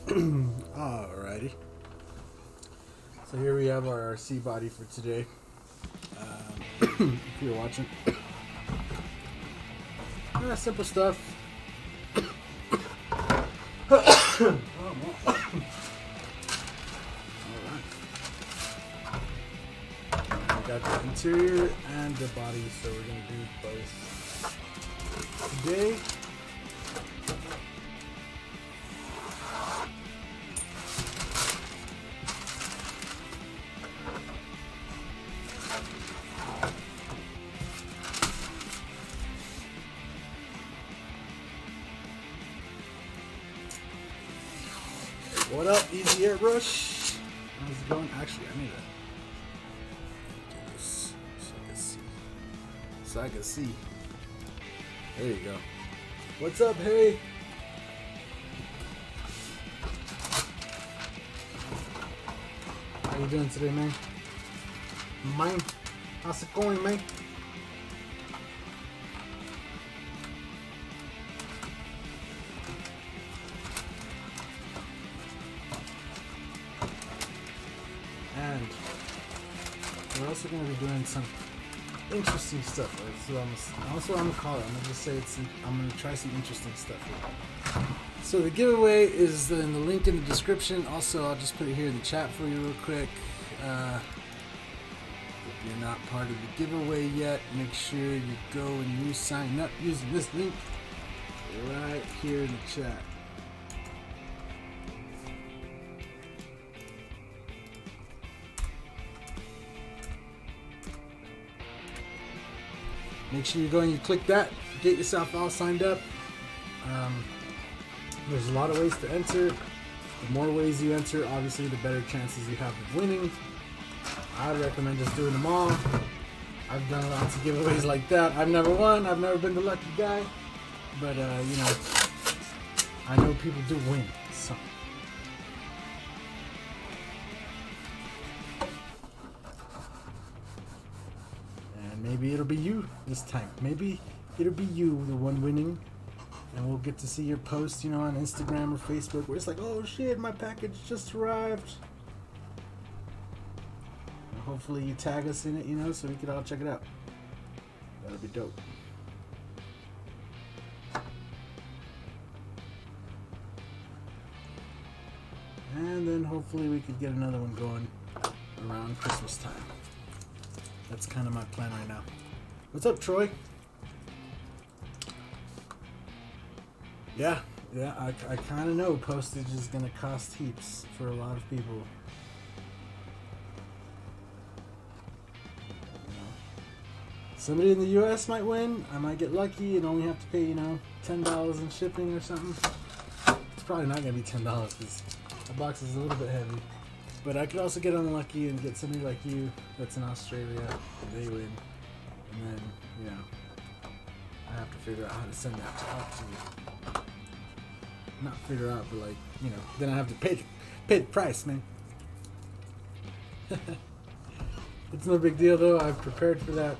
Alrighty. So here we have our RC body for today. If you're watching. Simple stuff. Alright. We got the interior and the body, so we're going to do both today. What up, Easy Airbrush? How's it going? Actually, I need to do this so I can see. There you go. What's up, hey? How you doing today, man? Man, how's it going, man? And we're also going to be doing some interesting stuff. Right? That's what I'm going to call it. I'm going to just say I'm going to try some interesting stuff here. So the giveaway is in the link in the description. Also, I'll just put it here in the chat for you real quick. If you're not part of the giveaway yet, make sure you go and you sign up using this link right here in the chat. Make sure you go and you click that, get yourself all signed up. There's a lot of ways to enter. The more ways you enter, obviously, the better chances you have of winning. I recommend just doing them all. I've done lots of giveaways like that. I've never won. I've never been the lucky guy. But, you know, I know people do win. So. Maybe it'll be you this time. Maybe it'll be you, the one winning, and we'll get to see your post, you know, on Instagram or Facebook, where it's like, oh shit, my package just arrived. And hopefully you tag us in it, you know, so we can all check it out. That'll be dope. And then hopefully we could get another one going around Christmas time. That's kind of my plan right now. What's up, Troy? Yeah, I kind of know postage is going to cost heaps for a lot of people. You know, somebody in the U.S. might win. I might get lucky and only have to pay, you know, $10 in shipping or something. It's probably not going to be $10 because the box is a little bit heavy. But I could also get unlucky and get somebody like you that's in Australia and they win. And then, you know, I have to figure out how to send that out to you. Not figure out, but like, you know, then I have to pay the price, man. It's no big deal though. I've prepared for that.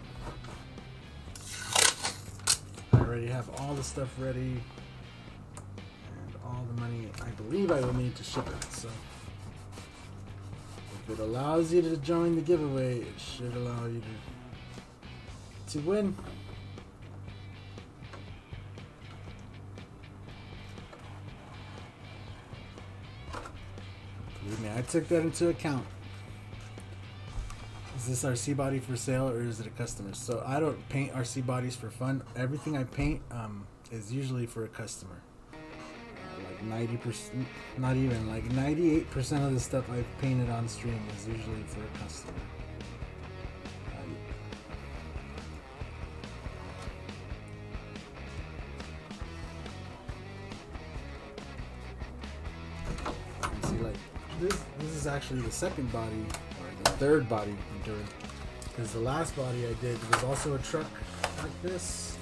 I already have all the stuff ready. And all the money I believe I will need to ship it, so. If it allows you to join the giveaway, it should allow you to win. Believe me, I took that into account. Is this RC body for sale or is it a customer? So I don't paint RC bodies for fun. Everything I paint is usually for a customer. Like 90%, not even, like 98% of the stuff I've painted on stream is usually for a customer. You see, like this is actually the second body, or the third body I'm doing, because the last body I did was also a truck like this.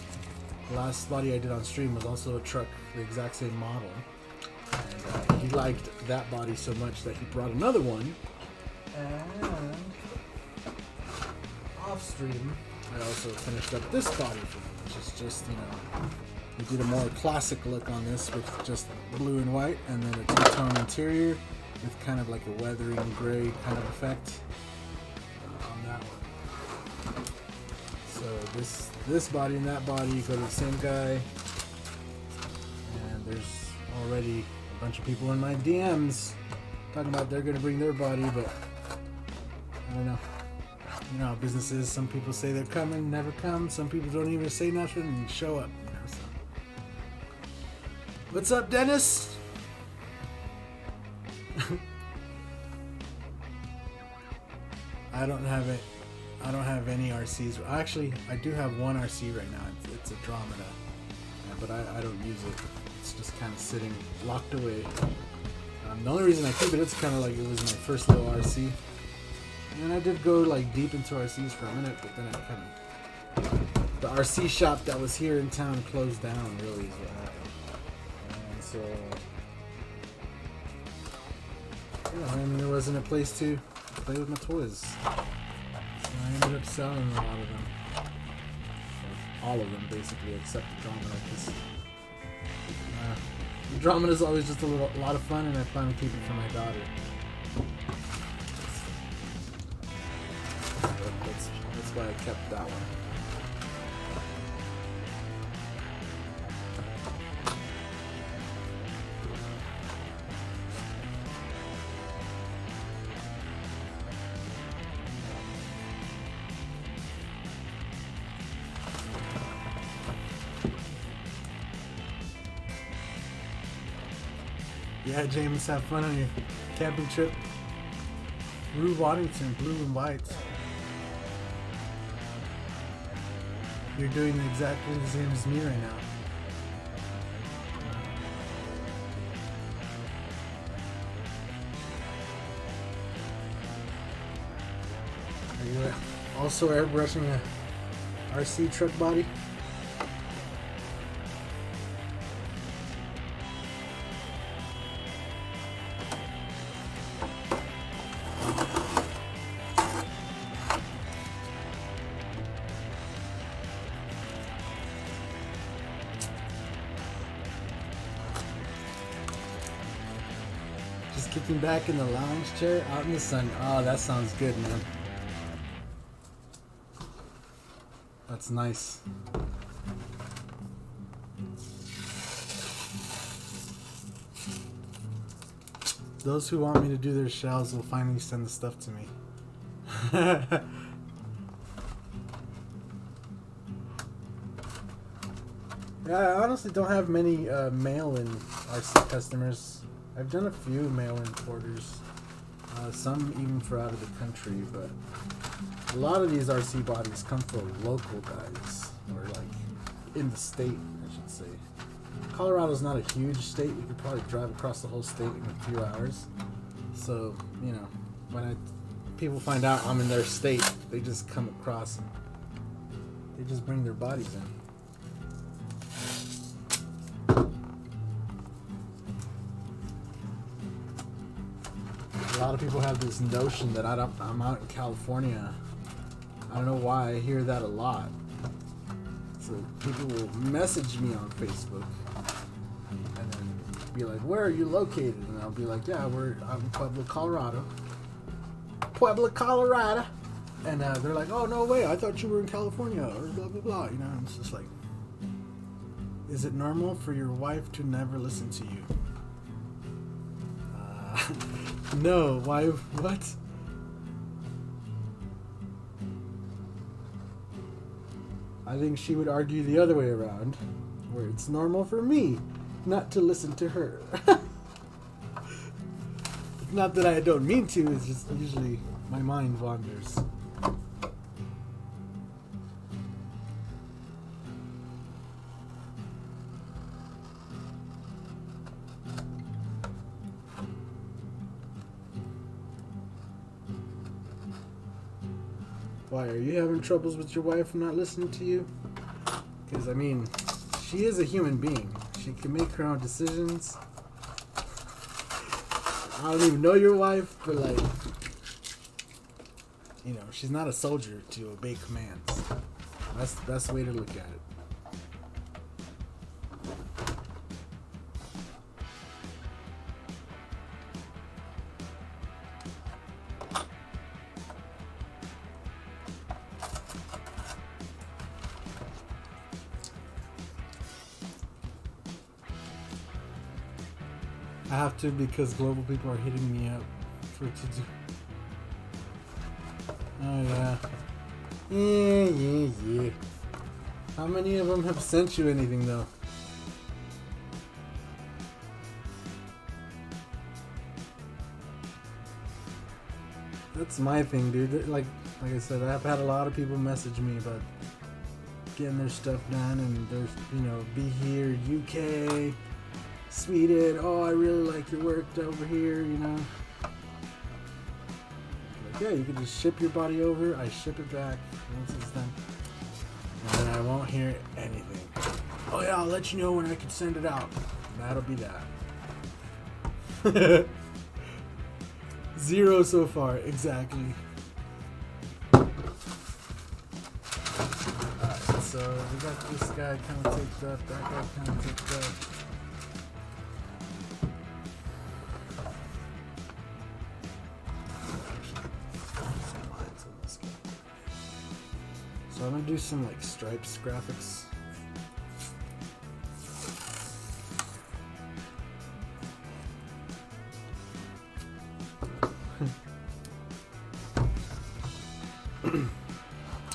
The last body I did on stream was also a truck, the exact same model. And he liked that body so much that he brought another one. And off stream, I also finished up this body for him, which is just, you know, We did a more classic look on this with just blue and white, and then a two-tone interior with kind of like a weathering gray kind of effect on that one. So this body and that body go to the same guy, and there's already a bunch of people in my DMs talking about they're gonna bring their body, but I don't know. You know how business is. Some people say they're coming, never come. Some people don't even say nothing and show up. You know, so. What's up, Dennis? I don't have it. I don't have any RCs. Actually, I do have one RC right now. It's a Andromeda, but I don't use it. It's just kind of sitting locked away. The only reason I keep it, it's kind of like it was my first little RC. And I did go like deep into RCs for a minute, but then I kind of... The RC shop that was here in town closed down, really, is what happened. And so... Yeah, I mean, there wasn't a place to play with my toys. So I ended up selling a lot of them. All of them, basically, except the Andromeda, because... Andromeda is always just a lot of fun, and I plan to keep it for my daughter. That's why I kept that one. Yeah, James, have fun on your camping trip. Rue Waddington, blue and white. You're doing exactly the same as me right now. Are you also airbrushing a RC truck body? Just kicking back in the lounge chair out in the sun. Oh, that sounds good, man. That's nice. Those who want me to do their shells will finally send the stuff to me. Yeah, I honestly don't have many mail-in RC customers. I've done a few mail-in orders, some even for out of the country, but a lot of these RC bodies come from local guys, or like in the state, I should say. Colorado's not a huge state. You could probably drive across the whole state in a few hours. So, you know, when people find out I'm in their state, they just come across and they just bring their bodies in. A lot of people have this notion that I'm out in California. I don't know why. I hear that a lot. So people will message me on Facebook and then be like, "Where are you located?" And I'll be like, "Yeah, I'm in Pueblo, Colorado." Pueblo, Colorado. And they're like, "Oh, no way. I thought you were in California," or blah, blah, blah. You know, and it's just like, is it normal for your wife to never listen to you? No, why? What? I think she would argue the other way around, where it's normal for me not to listen to her. Not that I don't mean to, it's just usually my mind wanders. Why, are you having troubles with your wife not listening to you? Because, I mean, she is a human being. She can make her own decisions. I don't even know your wife, but, like, you know, she's not a soldier to obey commands. That's the best way to look at it. have to because global people are hitting me up for to do. Oh yeah. Yeah. How many of them have sent you anything though? That's my thing, dude. Like I said, I've had a lot of people message me about getting their stuff done, and there's, you know, be here, UK, Sweden. Oh, I really like your work over here, you know. Like, yeah, you can just ship your body over. I ship it back once it's done, and then I won't hear anything. Oh yeah, I'll let you know when I can send it out. And that'll be that. 0 so far, exactly. Alright, so we got this guy kind of taped up, that guy kind of taped up. Some lines on this guy. So I'm gonna do some like stripes graphics.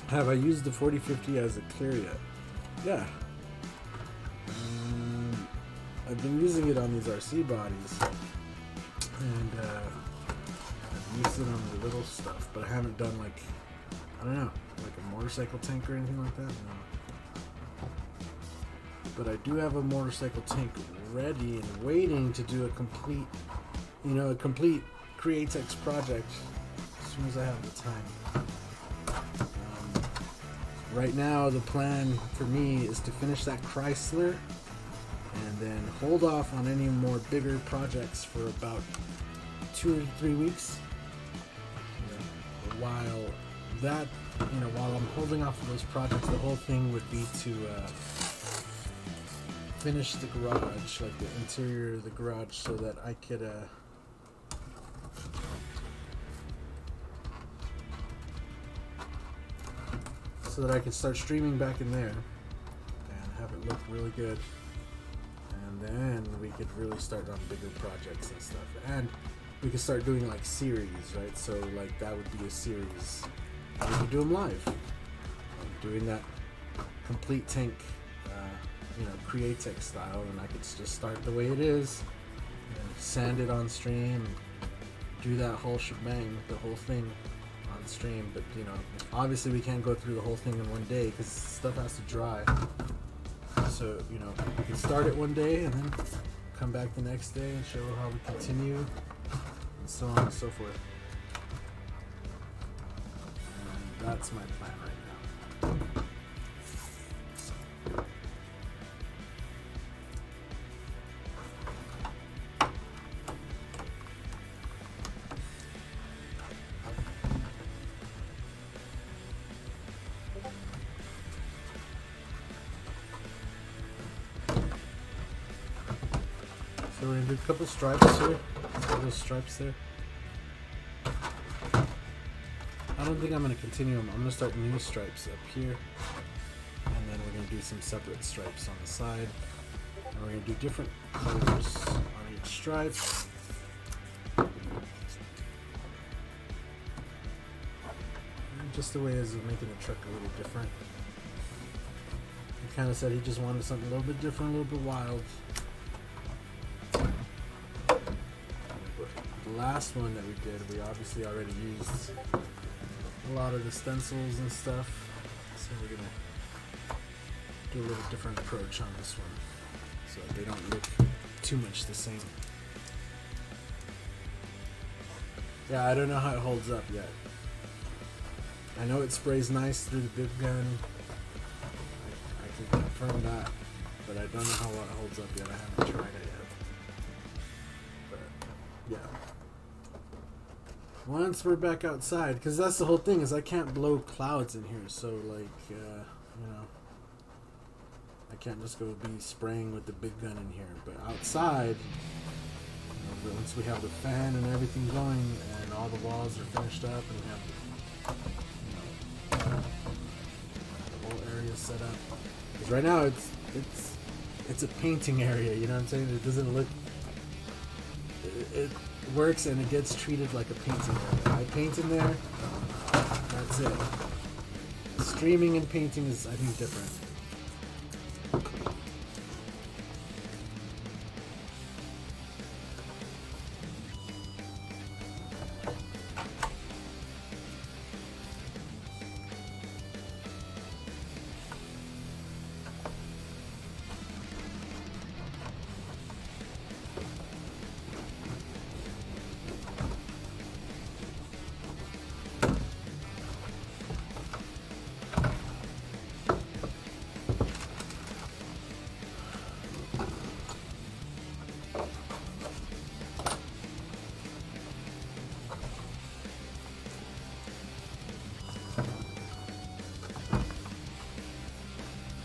Have I used the 4050 as a clear yet? Yeah. I've been using it on these RC bodies, and I've used it on the little stuff, but I haven't done like, I don't know, like a motorcycle tank or anything like that. No. But I do have a motorcycle tank ready and waiting to do a complete, you know, a complete Createx project as soon as I have the time. Right now, the plan for me is to finish that Chrysler and then hold off on any more bigger projects for about 2 or 3 weeks. While that, you know, while I'm holding off on those projects, the whole thing would be to finish the garage, like the interior of the garage, so that I could start streaming back in there and have it look really good, and then we could really start on bigger projects and stuff, and we could start doing like series, right? So like that would be a series, and we could do them live. I'm doing that complete tank, you know, Createx style, and I could just start the way it is and sand it on stream and do that whole shebang, the whole thing on stream. But you know, obviously we can't go through the whole thing in one day because stuff has to dry. So you know, we can start it one day and then come back the next day and show how we continue, and so on and so forth. And that's my plan right now. So we're gonna do a couple stripes here. Those stripes there. I don't think I'm gonna continue them. I'm gonna start new stripes up here, and then we're gonna do some separate stripes on the side. And we're gonna do different colors on each stripe. And just the way is making the truck a little different. He kind of said he just wanted something a little bit different, a little bit wild. The last one that we did, we obviously already used a lot of the stencils and stuff, so we're gonna do a little different approach on this one, so they don't look too much the same. Yeah, I don't know how it holds up yet. I know it sprays nice through the big gun. I can confirm that, but I don't know how well it holds up yet. I haven't tried it yet. But yeah. Once we're back outside, because that's the whole thing, is I can't blow clouds in here, so like, you know, I can't just go be spraying with the big gun in here. But outside, you know, once we have the fan and everything going, and all the walls are finished up, and we have the, you know, the whole area set up. Because right now it's a painting area, you know what I'm saying? It doesn't look it works and it gets treated like a painting. I paint in there, that's it. Streaming and painting is, I think, different.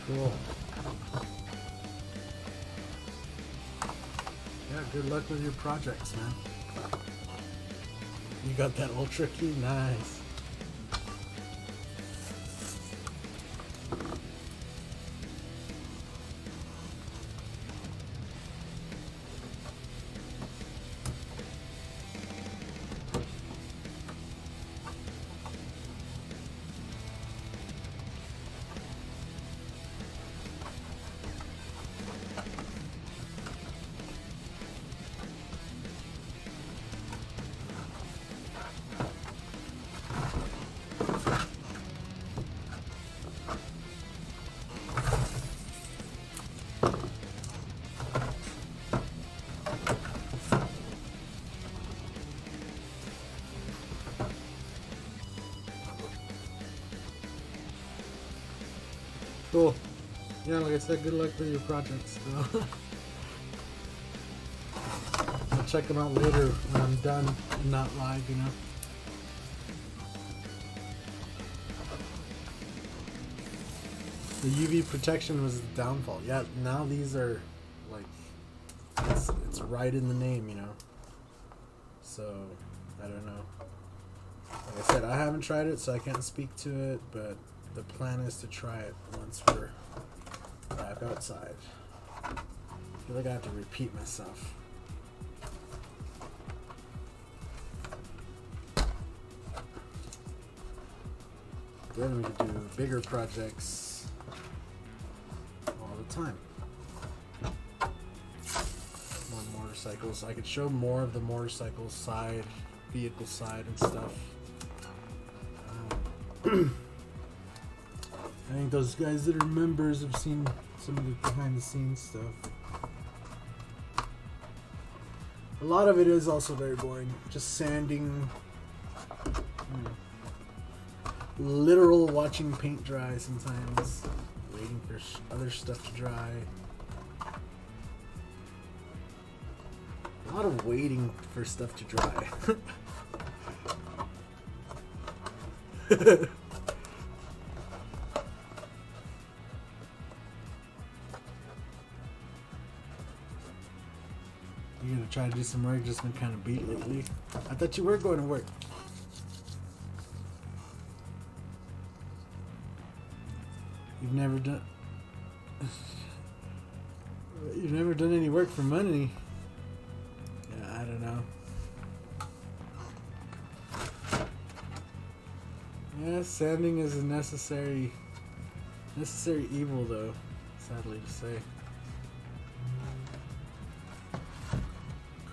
Cool. Yeah, good luck with your projects, man. You got that ultra key? Nice. Cool. Yeah, like I said, good luck with your projects. I'll check them out later when I'm done and not live, you know. The UV protection was the downfall. Yeah, now these are like, it's right in the name, you know. So, I don't know. Like I said, I haven't tried it, so I can't speak to it, but the plan is to try it once we're back outside. I feel like I have to repeat myself. Then we can do bigger projects all the time. More motorcycles. I could show more of the motorcycle side, vehicle side and stuff. I think those guys that are members have seen some of the behind the scenes stuff. A lot of it is also very boring. Just sanding. Literal watching paint dry sometimes. Waiting for other stuff to dry. A lot of waiting for stuff to dry. You're gonna try to do some work, just been kind of beat lately. I thought you were going to work. You've never done any work for money. Yeah, I don't know. Yeah, sanding is a necessary evil though, sadly to say.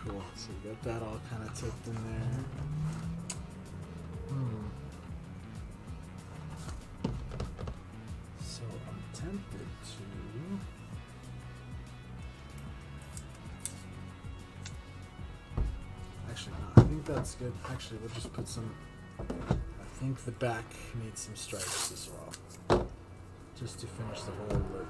Cool, so we got that all kind of tucked in there. So I'm tempted to... Actually, no, I think that's good. Actually, we'll just put some... I think the back needs some stripes as well, just to finish the whole look.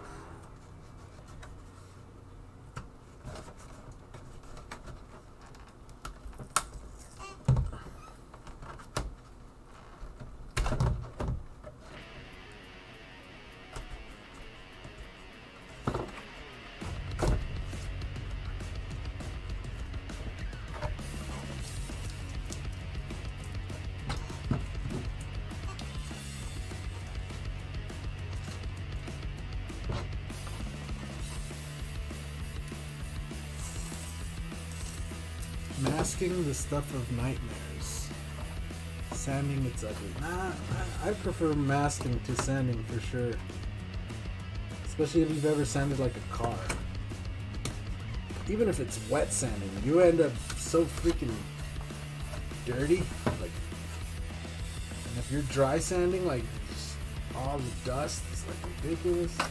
Masking the stuff of nightmares. Sanding it's ugly. Nah, I prefer masking to sanding for sure. Especially if you've ever sanded like a car. Even if it's wet sanding, you end up so freaking dirty. Like, and if you're dry sanding, like all the dust is like ridiculous. So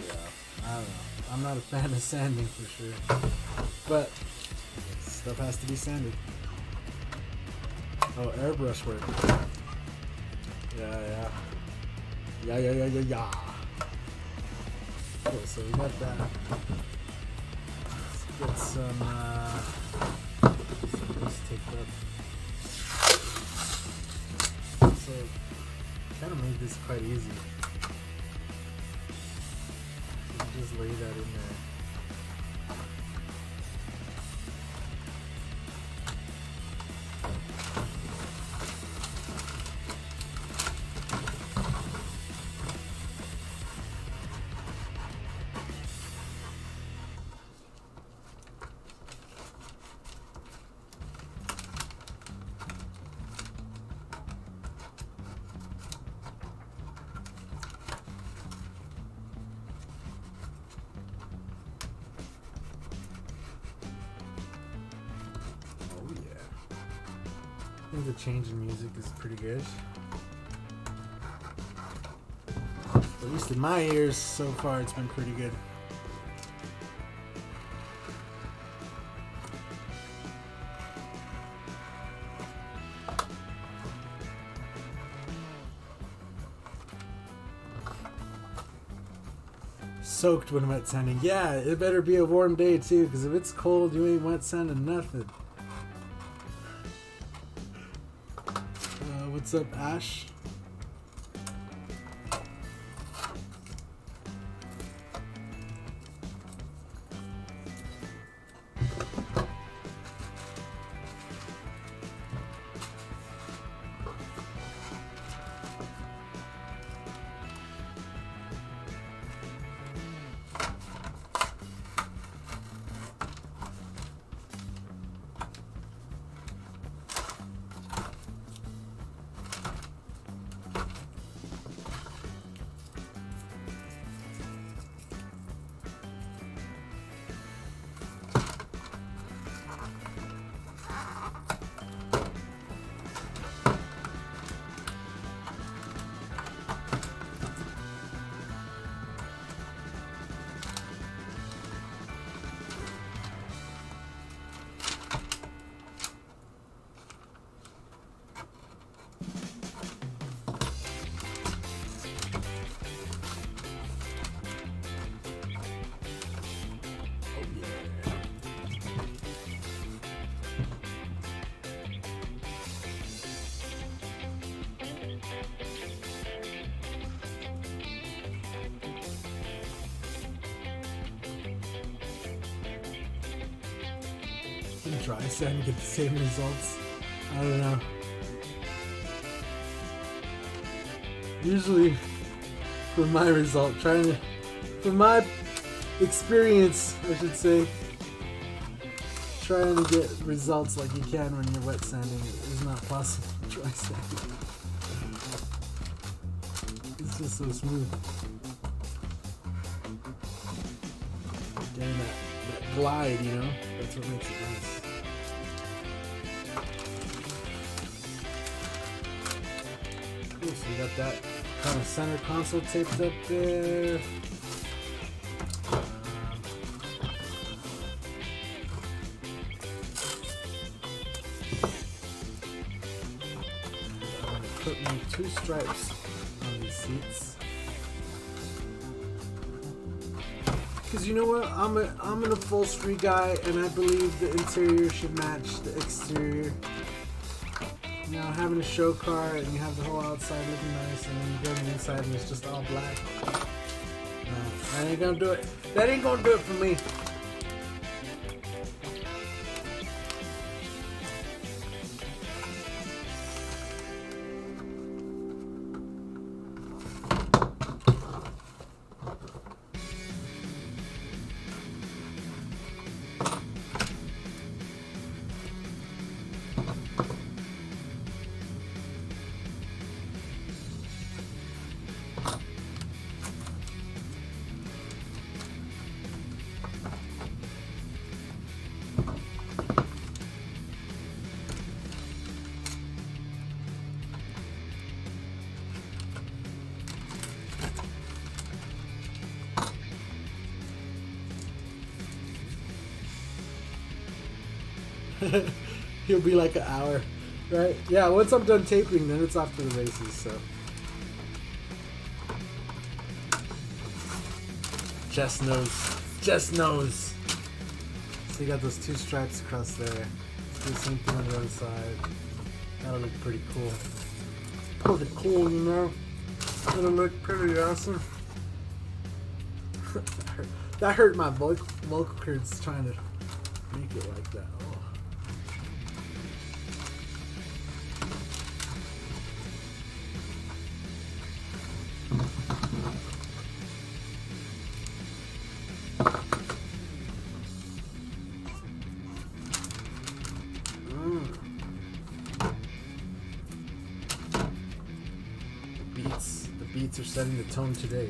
yeah, I don't know. I'm not a fan of sanding for sure, but stuff has to be sanded. Oh, airbrush work. Yeah. Cool, so we got that. Let's get some, let's take that. So, kind of made this quite easy. So just lay that in there. I think the change in music is pretty good. At least in my ears, so far it's been pretty good. Soaked when wet sanding. Yeah, it better be a warm day too, because if it's cold, you ain't wet sanding nothing. What's up, Ash? Dry sand and get the same results. I don't know. Usually, for my result, for my experience, I should say, trying to get results like you can when you're wet sanding is not possible. Dry sanding. It's just so smooth. Getting that glide, you know, that's what makes it nice. So we got that kind of center console taped up there. I'm going to put my 2 stripes on these seats. Because you know what? I'm an upholstery guy, and I believe the interior should match the exterior. You know, having a show car and you have the whole outside looking nice, and then you go to the inside and it's just all black. No, that ain't gonna do it. That ain't gonna do it for me. He'll be like an hour, right? Yeah, once I'm done taping, then it's off to the races, so. Jess knows. Jess knows. So you got those 2 stripes across there. Let's do the same thing on the other side. That'll look pretty cool. Pretty cool, you know? It'll look pretty awesome. That hurt my vocal cords trying to make it like that. Oh. The beats are setting the tone today.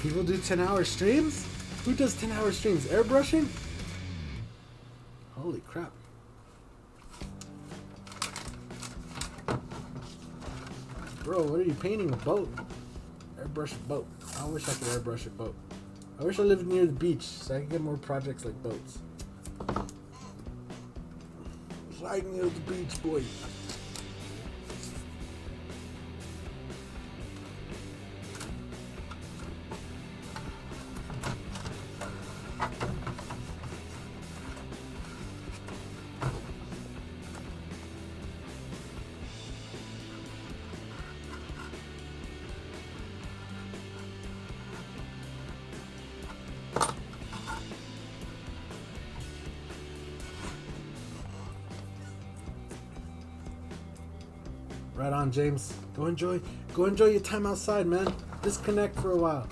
People do 10-hour streams? Who does 10-hour streams? Airbrushing? Holy crap. Bro, what are you painting? A boat? Airbrush a boat. I wish I could airbrush a boat. I wish I lived near the beach so I could get more projects like boats. Right near the beach, boy. Right on, James. Go enjoy your time outside, man. Disconnect for a while.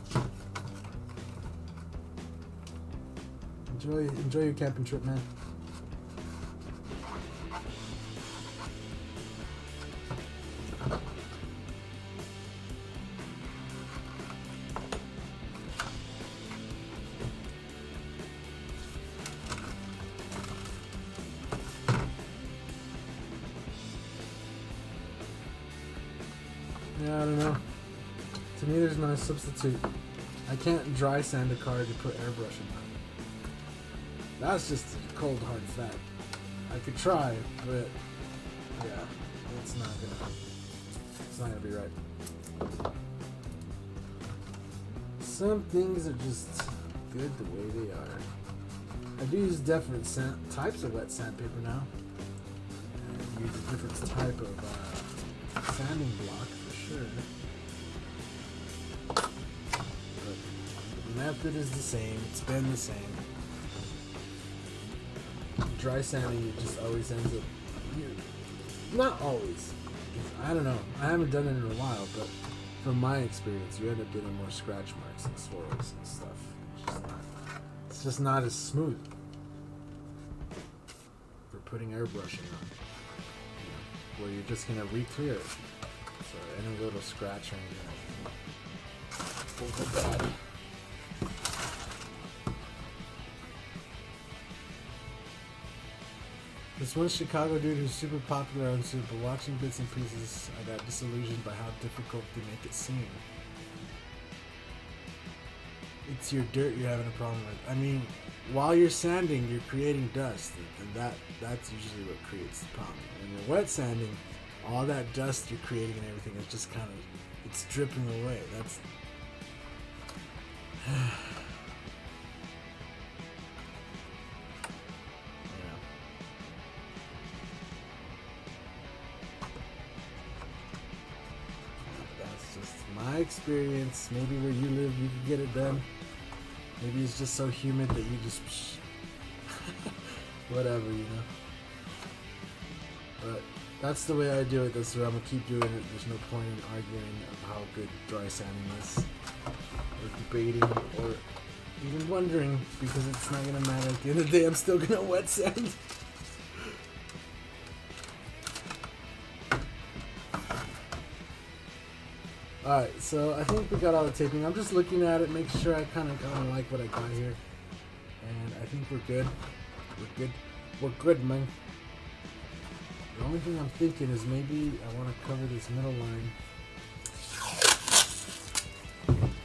Enjoy your camping trip, man. Yeah, I don't know. To me, there's no substitute. I can't dry sand a car to put airbrushing on. That's just a cold hard fact. I could try, but yeah, it's not gonna be right. Some things are just good the way they are. I do use different types of wet sandpaper now. And use a different type of sanding block. Sure. But the method is the same. It's been the same. Dry sanding, it just always ends up. Not always. I don't know. I haven't done it in a while, but from my experience, you end up getting more scratch marks and swirls and stuff. It's just not as smooth for putting airbrushing on. Where you're just gonna re-clear it. So any little scratch or anything will go bad. This one Chicago dude who's super popular on Super, watching bits and pieces, I got disillusioned by how difficult they make it seem. It's your dirt you're having a problem with. I mean, while you're sanding, you're creating dust, and that's usually what creates the problem. When you're wet sanding, all that dust you're creating and everything is just kind of, it's dripping away. That's that's just my experience. Maybe where you live, you can get it done. Maybe it's just so humid that you just whatever, you know. But that's the way I do it. That's the way I'm gonna keep doing it. There's no point in arguing of how good dry sanding is, or debating, or even you're wondering, because it's not gonna matter at the end of the day, I'm still gonna wet sand. Alright, so I think we got all the taping. I'm just looking at it, making sure I kind of like what I got here. And I think we're good. We're good. We're good, man. The only thing I'm thinking is maybe I want to cover this middle line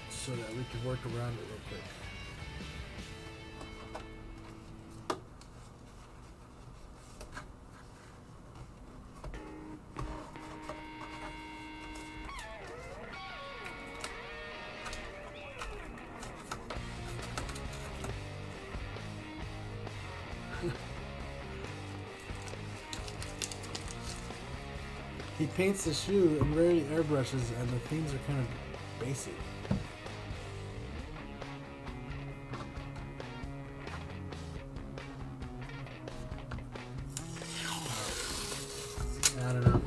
so that we can work around it real quick. He paints the shoe and rarely airbrushes, and the things are kind of basic. I don't know.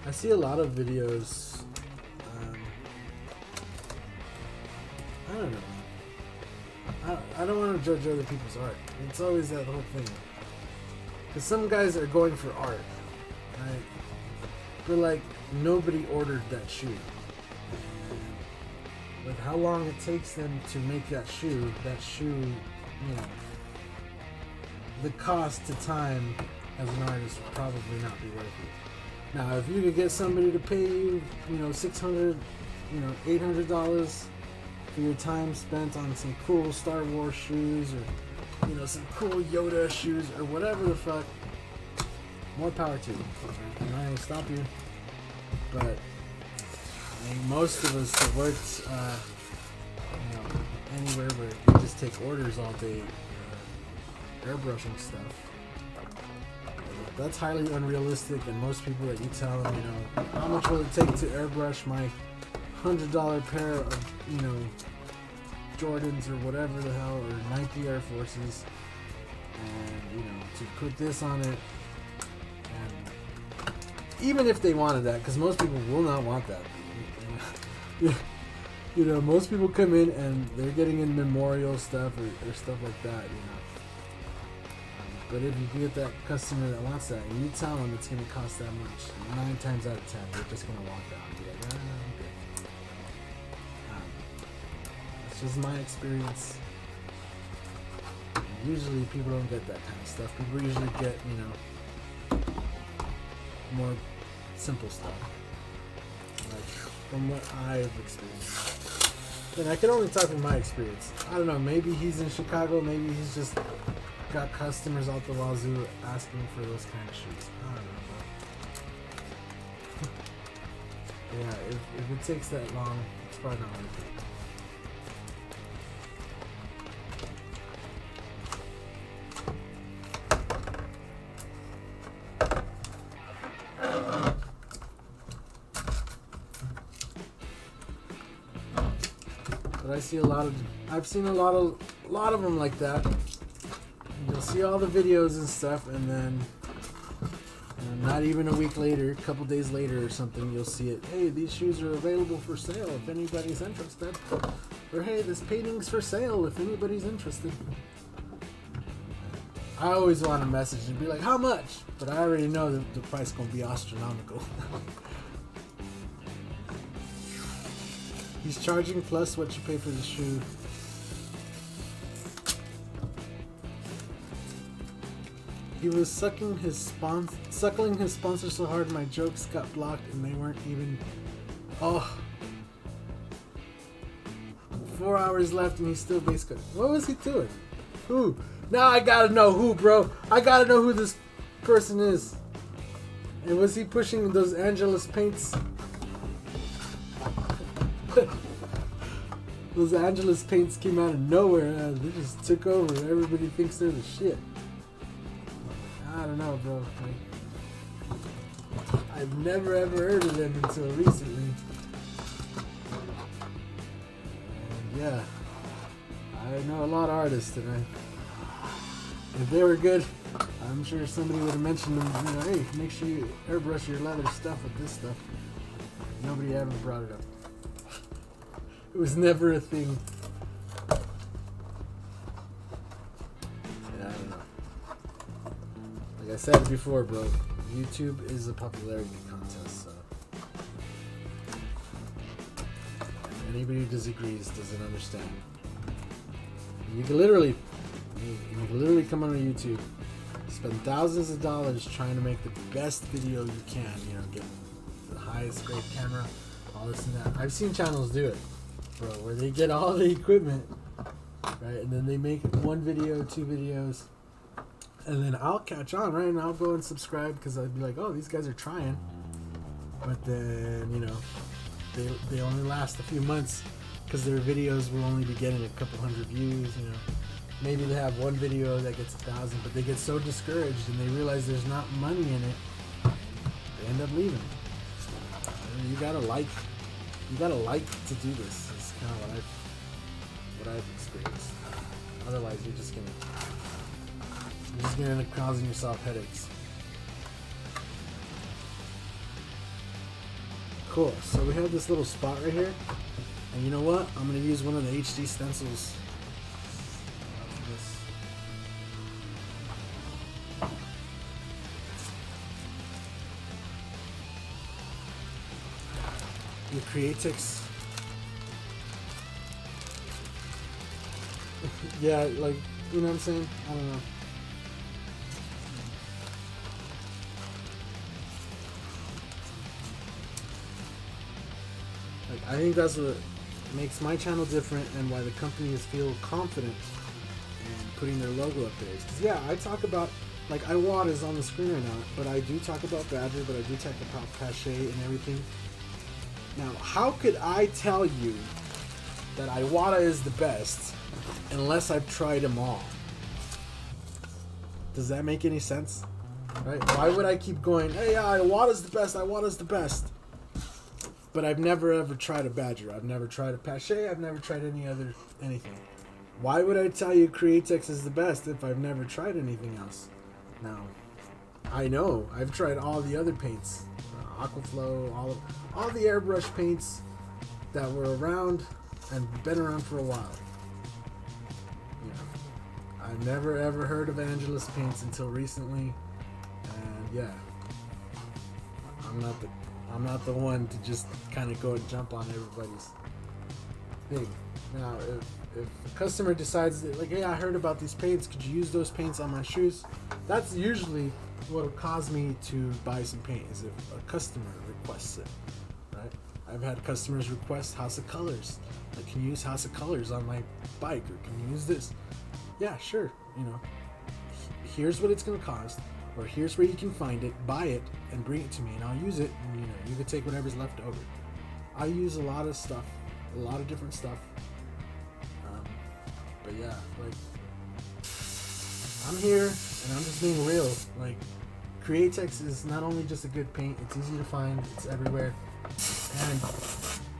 I see a lot of videos. I don't know. I don't want to judge other people's art. It's always that whole thing. Because some guys are going for art, right? But like, nobody ordered that shoe. And with how long it takes them to make that shoe, you know, the cost to time as an artist would probably not be worth it. Now, if you could get somebody to pay you, you know, $600, you know, $800 for your time spent on some cool Star Wars shoes, or, you know, some cool Yoda shoes, or whatever the fuck, more power to you. I'm not gonna stop you, but I mean, most of us that worked, you know, anywhere where you just take orders all day, airbrushing stuff, that's highly unrealistic. And most people that you tell them, you know, how much will it take to airbrush my $100 pair of, you know, Jordans or whatever the hell, or Nike Air Forces, and, you know, to put this on it. And even if they wanted that, because most people will not want that. You know, most people come in and they're getting in memorial stuff or stuff like that, you know. But if you get that customer that wants that, and you tell them it's going to cost that much, 9 times out of 10, they're just going to walk out and be like, "Ah, I'm good." It's just my experience. Usually people don't get that kind of stuff. People usually get, you know, more simple stuff. Like, from what I've experienced. And I can only talk from my experience. I don't know, maybe he's in Chicago, maybe he's just got customers out the wazoo asking for those kind of shoes. I don't know, bro. Yeah, if it takes that long, it's probably not worth it. But I see I've seen a lot of them like that. You'll see all the videos and stuff, and then not even a week later, a couple days later or something, you'll see it. Hey, these shoes are available for sale if anybody's interested. Or hey, this painting's for sale if anybody's interested. I always want to message and be like, how much? But I already know that the price gonna be astronomical. He's charging plus what you pay for the shoe. He was suckling his sponsor so hard my jokes got blocked and they weren't even. Oh. 4 hours left and he's still base cut. What was he doing? Who? Now I gotta know who, bro. I gotta know who this person is. And was he pushing those Angelus paints? Those Angelus paints came out of nowhere. They just took over. Everybody thinks they're the shit. I don't know, bro. I've never ever heard of them until recently. And yeah, I know a lot of artists, and if they were good, I'm sure somebody would have mentioned them. You know, hey, make sure you airbrush your leather stuff with this stuff. Nobody ever brought it up. It was never a thing. I said it before, bro. YouTube is a popularity contest, so anybody who disagrees doesn't understand. You can literally come on YouTube, spend thousands of dollars trying to make the best video you can. You know, get the highest grade camera, all this and that. I've seen channels do it, bro, where they get all the equipment, right, and then they make one video, 2 videos, and then I'll catch on, right, and I'll go and subscribe because I'd be like, oh, these guys are trying, but then, you know, they only last a few months because their videos will only be getting a couple hundred views, you know. Maybe they have one video that gets 1,000, but they get so discouraged and they realize there's not money in it, they end up leaving. You gotta like to do this. It's kind of what I've experienced. Otherwise, you're just gonna end up causing yourself headaches. Cool. So we have this little spot right here, and you know what? I'm gonna use one of the HD stencils. The Creatix. Yeah, like, you know what I'm saying? I don't know. Like, I think that's what makes my channel different and why the companies feel confident in putting their logo up there. Because, yeah, I talk about, like, Iwata is on the screen right now, but I do talk about Badger, but I do talk about Pache and everything. Now, how could I tell you that Iwata is the best unless I've tried them all? Does that make any sense? Right? Why would I keep going, hey, yeah, Iwata's the best, Iwata's the best? But I've never ever tried a Badger. I've never tried a Pache. I've never tried anything. Why would I tell you Createx is the best if I've never tried anything else? Now, I know I've tried all the other paints, Aquaflow, all the airbrush paints that were around and been around for a while. You know, I never ever heard of Angelus paints until recently, and yeah, I'm not the one to just kind of go and jump on everybody's thing. Now, if a customer decides that, like, hey, I heard about these paints, could you use those paints on my shoes? That's usually what will cause me to buy some paint, is if a customer requests it, right? I've had customers request House of Colors. Like, can you use House of Colors on my bike, or can you use this? Yeah, sure. You know, here's what it's going to cost, or here's where you can find it, buy it, and bring it to me, and I'll use it, and, you know, you can take whatever's left over. I use a lot of stuff, a lot of different stuff. But yeah, like, I'm here, and I'm just being real. Like, Createx is not only just a good paint, it's easy to find, it's everywhere, and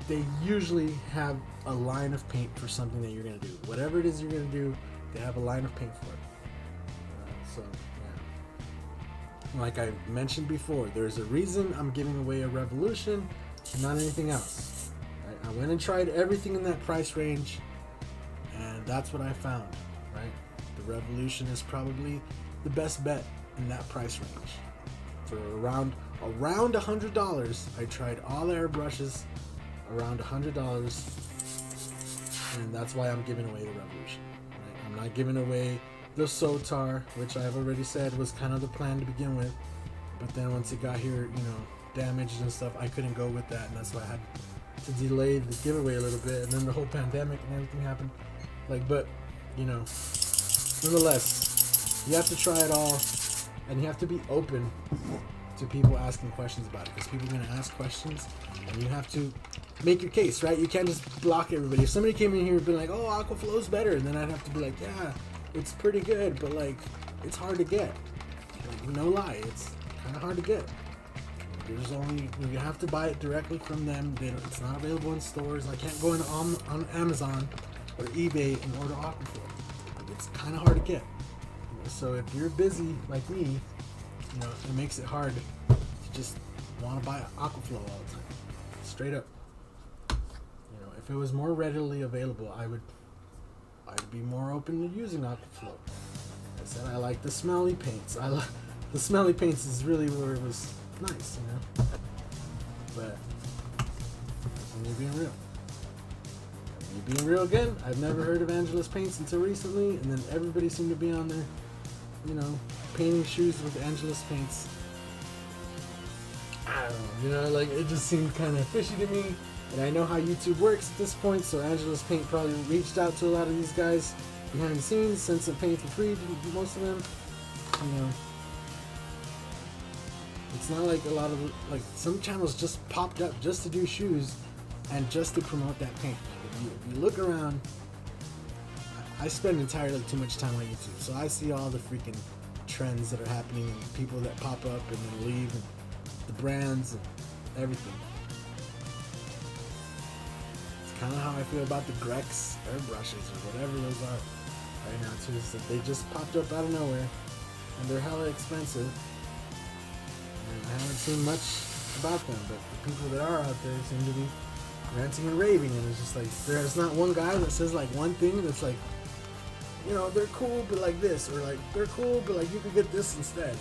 they usually have a line of paint for something that you're going to do. Whatever it is you're going to do, they have a line of paint for it. So, yeah. Like I mentioned before, there's a reason I'm giving away a Revolution and not anything else. Right? I went and tried everything in that price range, and that's what I found, right? The Revolution is probably the best bet in that price range. For around $100, I tried all the airbrushes, around $100, and that's why I'm giving away the Revolution. Right? I'm not giving away the Sotar, which I've already said was kind of the plan to begin with, but then once it got here, you know, damaged and stuff, I couldn't go with that, and that's why I had to delay the giveaway a little bit, and then the whole pandemic and everything happened. Like, but, you know, nonetheless, you have to try it all, and you have to be open to people asking questions about it, because people are going to ask questions, and you have to make your case, right? You can't just block everybody. If somebody came in here and been like, oh, Aquaflow's better, and then I'd have to be like, yeah, it's pretty good, but, like, it's hard to get. Like, no lie, it's kind of hard to get. There's only, you have to buy it directly from them. It's not available in stores. I can't go on Amazon or eBay and order Aquaflow. It's kind of hard to get. You know, so if you're busy like me, you know, it makes it hard to just want to buy Aquaflow all the time. Straight up. You know, if it was more readily available, I'd be more open to using Aquaflow. I said I like the smelly paints. I like the smelly paints is really where it was nice, you know. But me being real. Me being real again, I've never heard of Angelus paints until recently, and then everybody seemed to be on there, you know, painting shoes with Angelus paints. I don't know, you know, like it just seemed kind of fishy to me. And I know how YouTube works at this point, so Angelus Paint probably reached out to a lot of these guys behind the scenes, sent some paint for free to most of them. You know, it's not like a lot of, like, some channels just popped up just to do shoes and just to promote that paint. Like if you look around, I spend entirely too much time on YouTube, so I see all the freaking trends that are happening and people that pop up and then leave, and the brands and everything. It's kind of how I feel about the Grex airbrushes or whatever those are right now too. Is that they just popped up out of nowhere and they're hella expensive. And I haven't seen much about them, but the people that are out there seem to be ranting and raving, and it's just like there's not one guy that says like one thing that's like, you know, they're cool but like this, or like they're cool but like you could get this instead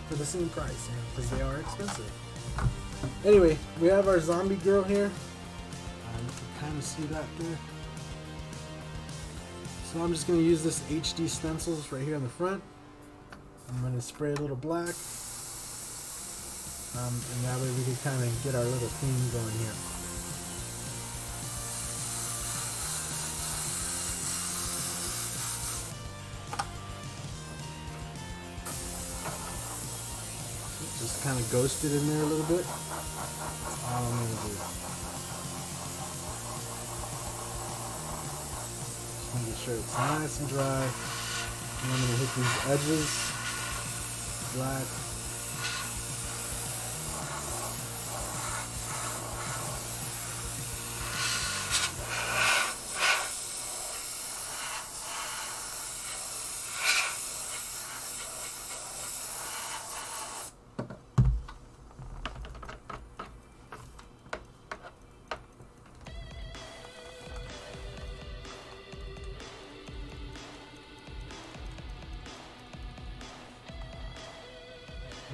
for the same price, because they are expensive. Anyway, we have our zombie girl here. You can kind of see that there. So I'm just going to use this HD stencils right here on the front. I'm going to spray a little black, and that way we can kind of get our little theme going here. Just kind of ghost it in there a little bit. That's all I'm going to do. Just making sure it's nice and dry. And I'm going to hit these edges black.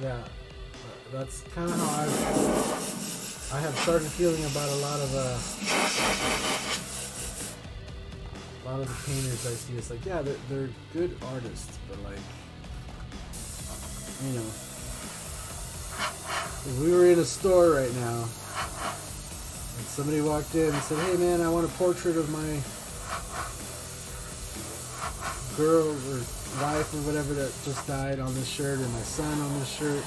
Yeah, that's kind of how I have started feeling about a lot of the painters I see. It's like, yeah, they're good artists, but like, you know, if we were in a store right now and somebody walked in and said, "Hey man, I want a portrait of my girl or wife or whatever that just died on this shirt, or my son on this shirt,"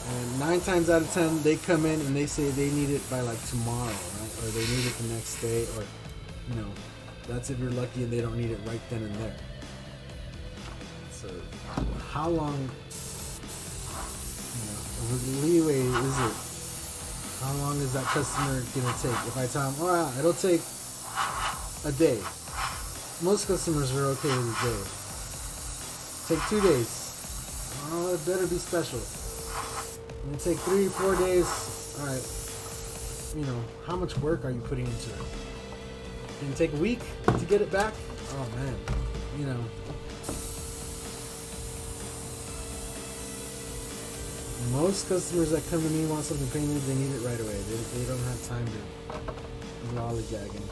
and 9 times out of 10 they come in and they say they need it by like tomorrow, right? Or they need it the next day, or, you know, that's if you're lucky and they don't need it right then and there. So how long, you know, of a leeway is it? How long is that customer gonna take? If I tell them, oh yeah, it'll take a day. Most customers are okay with a day. Take 2 days. Oh, it better be special. And it take 3 or 4 days. Alright. You know, how much work are you putting into it? Can it take a week to get it back? Oh man. You know. Most customers that come to me want something painted, they need it right away. They don't have time to lollygagging.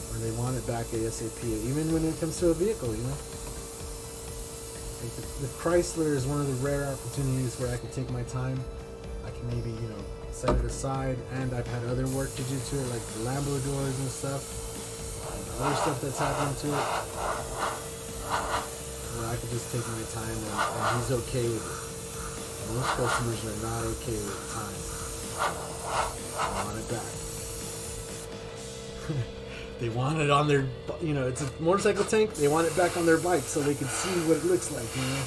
Or they want it back ASAP, even when it comes to a vehicle, you know. Like the Chrysler is one of the rare opportunities where I can take my time. I can maybe, you know, set it aside, and I've had other work to do to it, like the Lambo doors and stuff, and other stuff that's happened to it, where I could just take my time and he's okay with it. Most customers are not okay with time. They want it back. They want it on their, you know, it's a motorcycle tank, they want it back on their bike so they can see what it looks like, you know.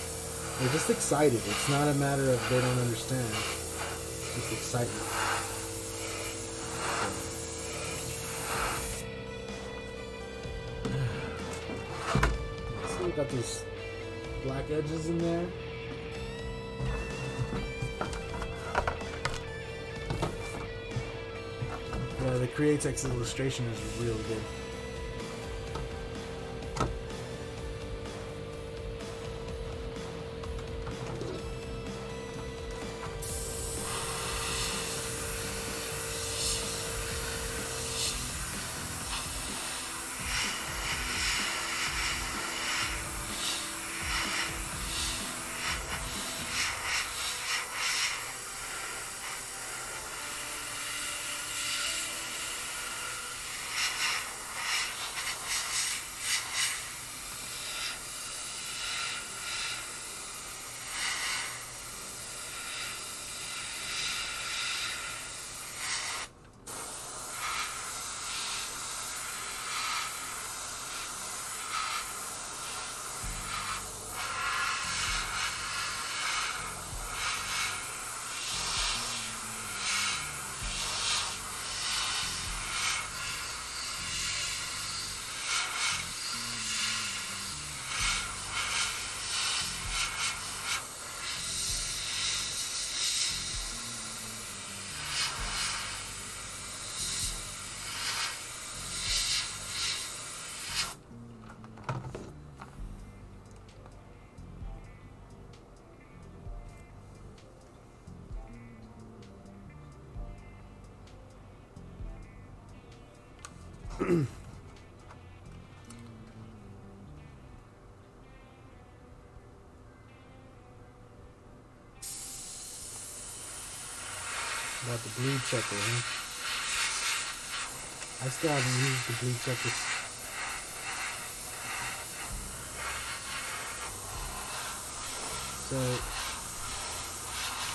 They're just excited. It's not a matter of they don't understand. It's just excitement. So we got these black edges in there. Yeah, the Createx illustration is real good. About the blue checker, huh? I still haven't used the blue checker. So I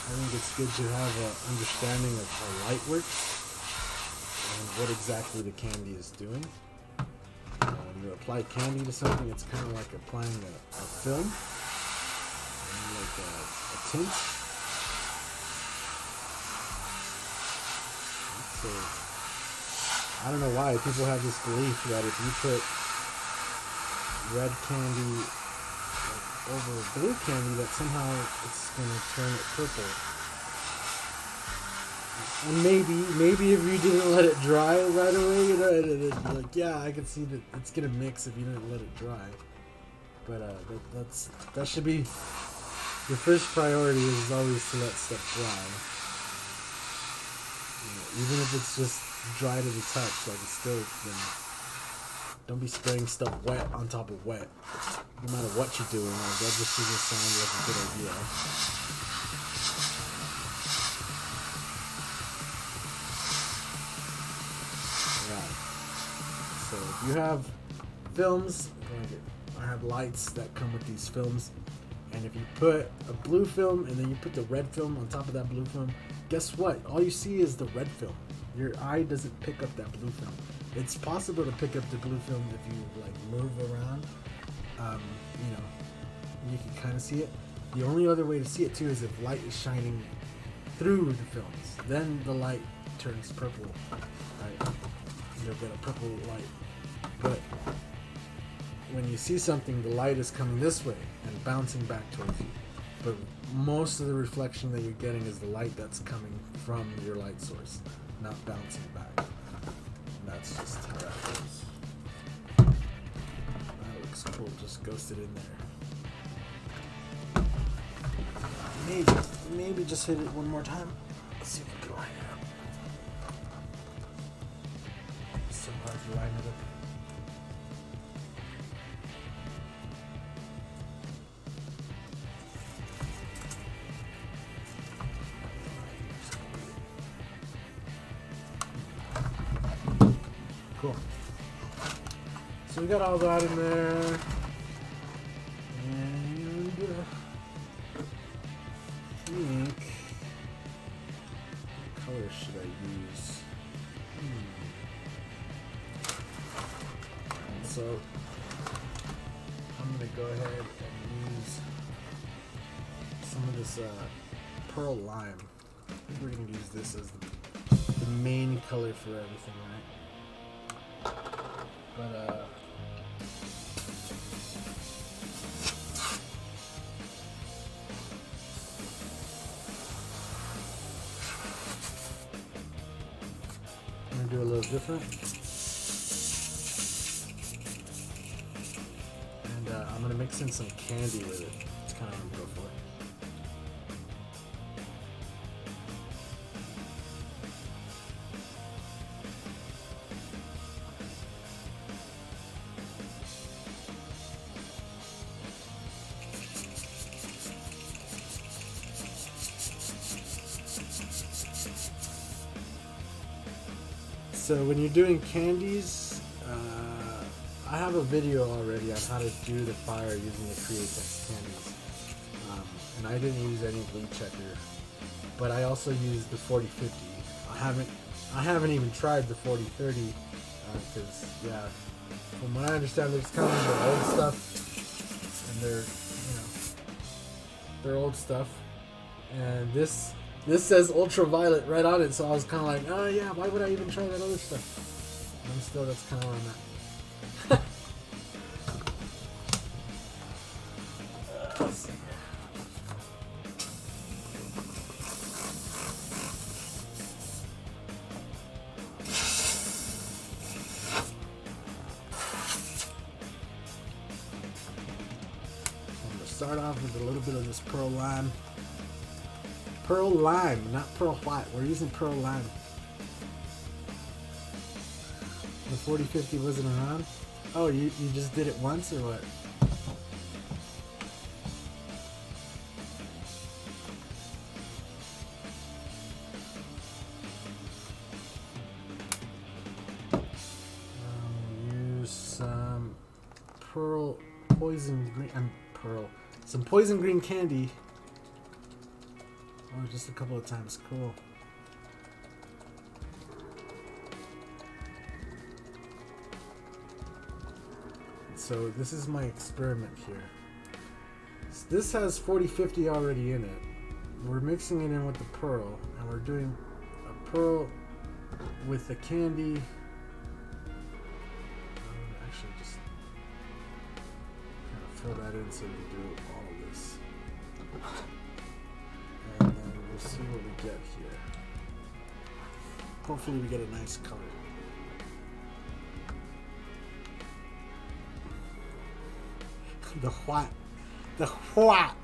think it's good to have an understanding of how light works and what exactly the candy is doing. When you apply candy to something, it's kind of like applying a film, like a tint. So I don't know why people have this belief that if you put red candy over blue candy, that somehow it's going to turn it purple. And maybe if you didn't let it dry right away, you know, like, yeah, I can see that it's going to mix if you didn't let it dry. But that should be your first priority, is always to let stuff dry. You know, even if it's just dry to the touch, like, it's still, you know, don't be spraying stuff wet on top of wet. No matter what you're doing, like, that just doesn't sound like a good idea. Right. So if you have films, like I have lights that come with these films, and if you put a blue film and then you put the red film on top of that blue film, guess what? All you see is the red film. Your eye doesn't pick up that blue film. It's possible to pick up the blue film if you like move around. You know, you can kind of see it. The only other way to see it too is if light is shining through the films. Then the light turns purple. Right? You'll get a purple light. But when you see something, the light is coming this way and bouncing back towards you. But most of the reflection that you're getting is the light that's coming from your light source, not bouncing back. And that's just how that goes. That looks cool, just ghosted in there. Maybe just hit it one more time. Let's see if we can line it up. It's so hard to line it up. Cool. So we got all that in there, and I think, what color should I use? So I'm gonna go ahead and use some of this pearl lime. I think we're gonna use this as the main color for everything, right? But I'm gonna do a little different, and I'm gonna mix in some candy with it. That's kind of what I'm going for. So when you're doing candies, I have a video already on how to do the fire using the Createx candies, and I didn't use any glue checker, but I also used the 4050. I haven't even tried the 4030 because yeah, from what I understand, there's kind of the old stuff, and they're old stuff, and this says ultraviolet right on it, so I was kind of like, oh yeah, why would I even try that other stuff? And that's kind of where I'm at. Let's see. I'm going to start off with a little bit of this pearl lime. Pearl lime, not pearl white. We're using pearl lime. The 4050 wasn't around? Oh, you just did it once or what? Use some poison green, some poison green candy. Oh, just a couple of times. Cool. So this is my experiment here. So this has 4050 already in it. We're mixing it in with the pearl, and we're doing a pearl with the candy. Actually, just kind of fill that in so we do all of this. And then we'll see what we get here. Hopefully we get a nice color. The what? The what?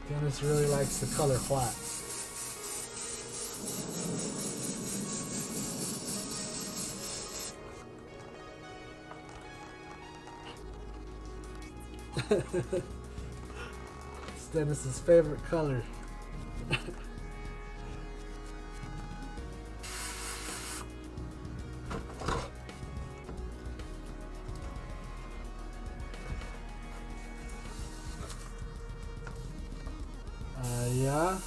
Dennis really likes the color what. It's Dennis's favorite color. Yeah.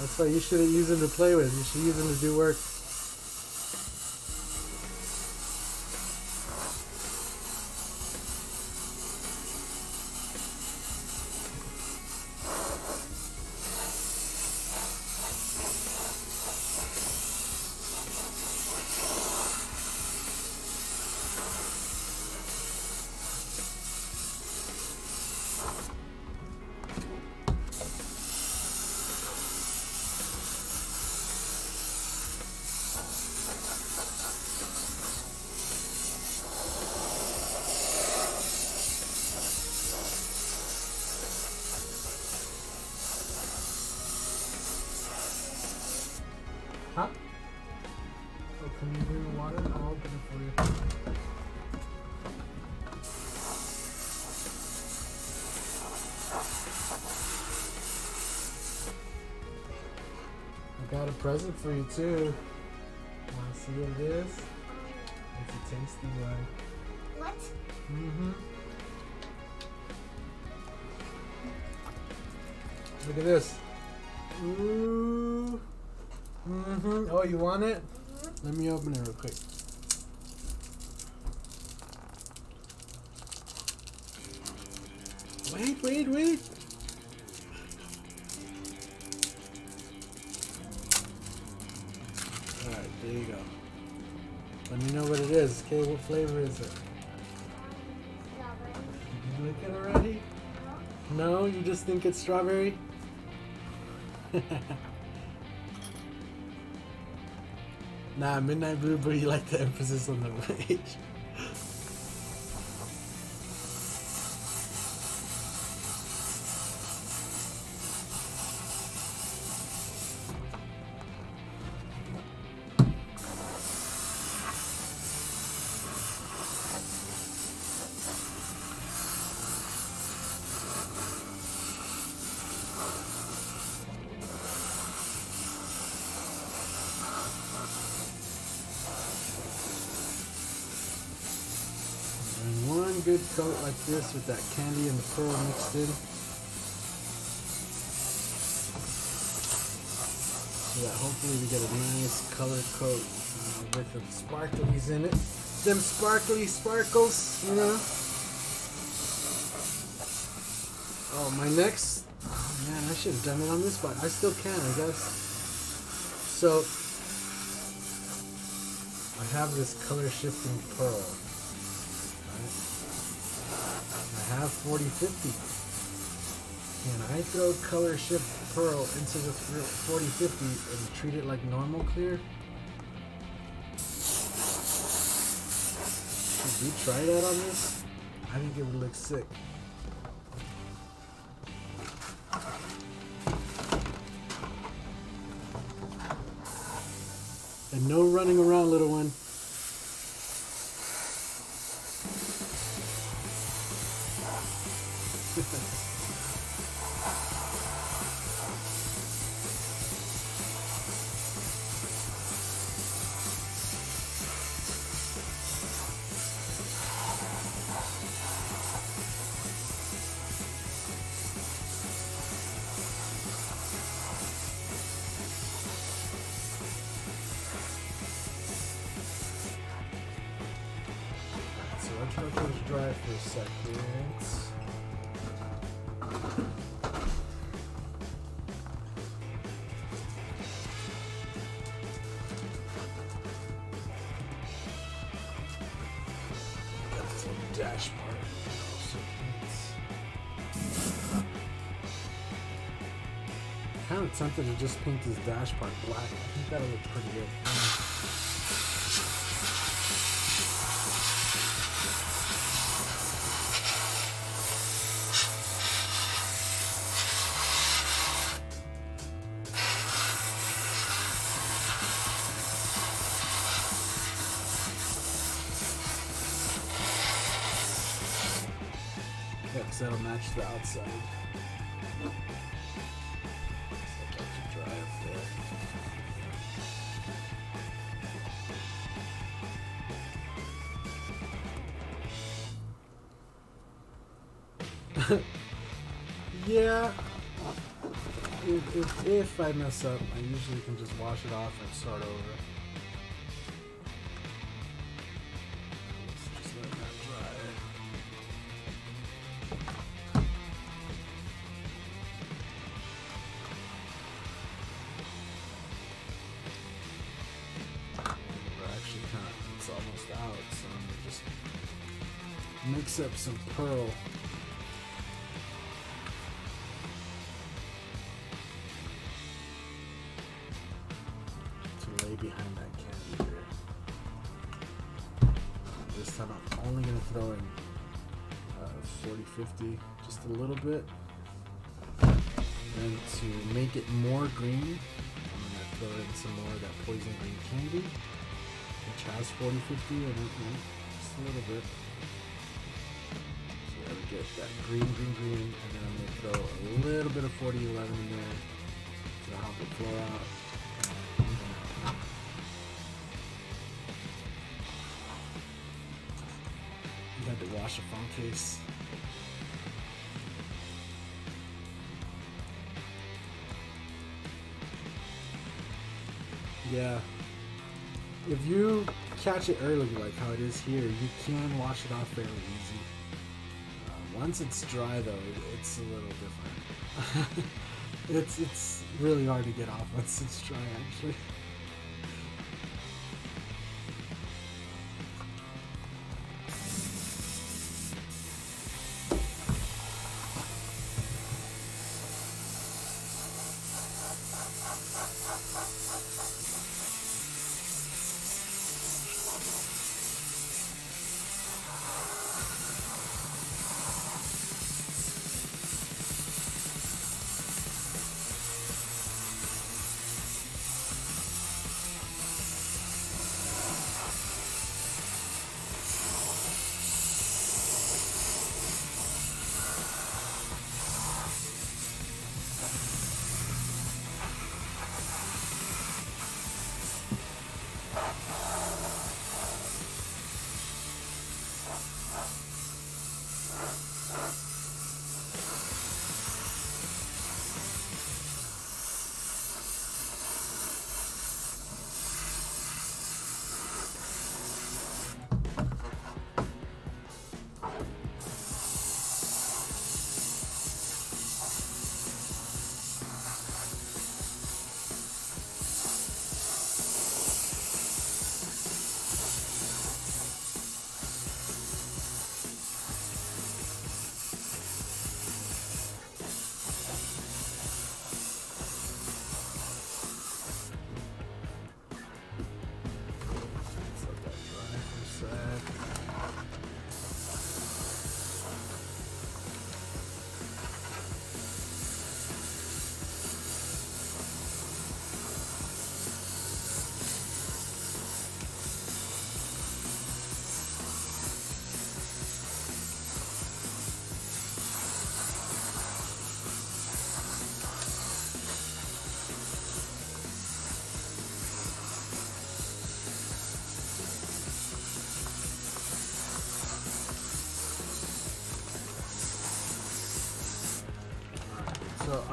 That's why you shouldn't use them to play with. You should use them to do work. Huh? Oh, can you bring the water? I'll open it for you. I got a present for you too. Wanna see what it is? It's a tasty one. What? Mm-hmm. Look at this. Ooh. Mm-hmm. Oh, you want it? Mm-hmm. Let me open it real quick. Wait. Alright, there you go. Let me know what it is. Okay, what flavor is it? Strawberry. Did you lick it already? No? No? You just think it's strawberry? Nah, Midnight Blueberry, you like the emphasis on the H. Good coat like this with that candy and the pearl mixed in, so that hopefully we get a nice color coat with the sparklies in it. Them sparkly sparkles, you know. Oh, my next, oh man, I should have done it on this spot. I still can, I guess. So I have this color shifting pearl. I have 4050. Can I throw color shift pearl into the 4050 and treat it like normal clear? Should we try that on this? I think it would look sick. No running around, little one. So let's let those dry for a second. Got this little dash part. Kind of tempted to just paint this dash part black. I think that'll look pretty good. Yeah, because that'll match the outside. So that should dry up there. Yeah. If I mess up, I usually can just wash it off and start over. Let's just let that dry. Actually, it's almost out, so I'm gonna just mix up some pearl. To lay behind that candy here. This time I'm only gonna throw in 40-50, just a little bit. And to make it more green, I'm gonna throw in some more of that poison green candy, which has 40-50 and just a little bit. So that we get that green, and then I'm gonna throw a little bit of 40-11 in there to help it flow out. You had to wash a phone case. Yeah. If you catch it early like how it is here, you can wash it off fairly easy. Once it's dry though, it's a little different. It's really hard to get off once it's dry actually.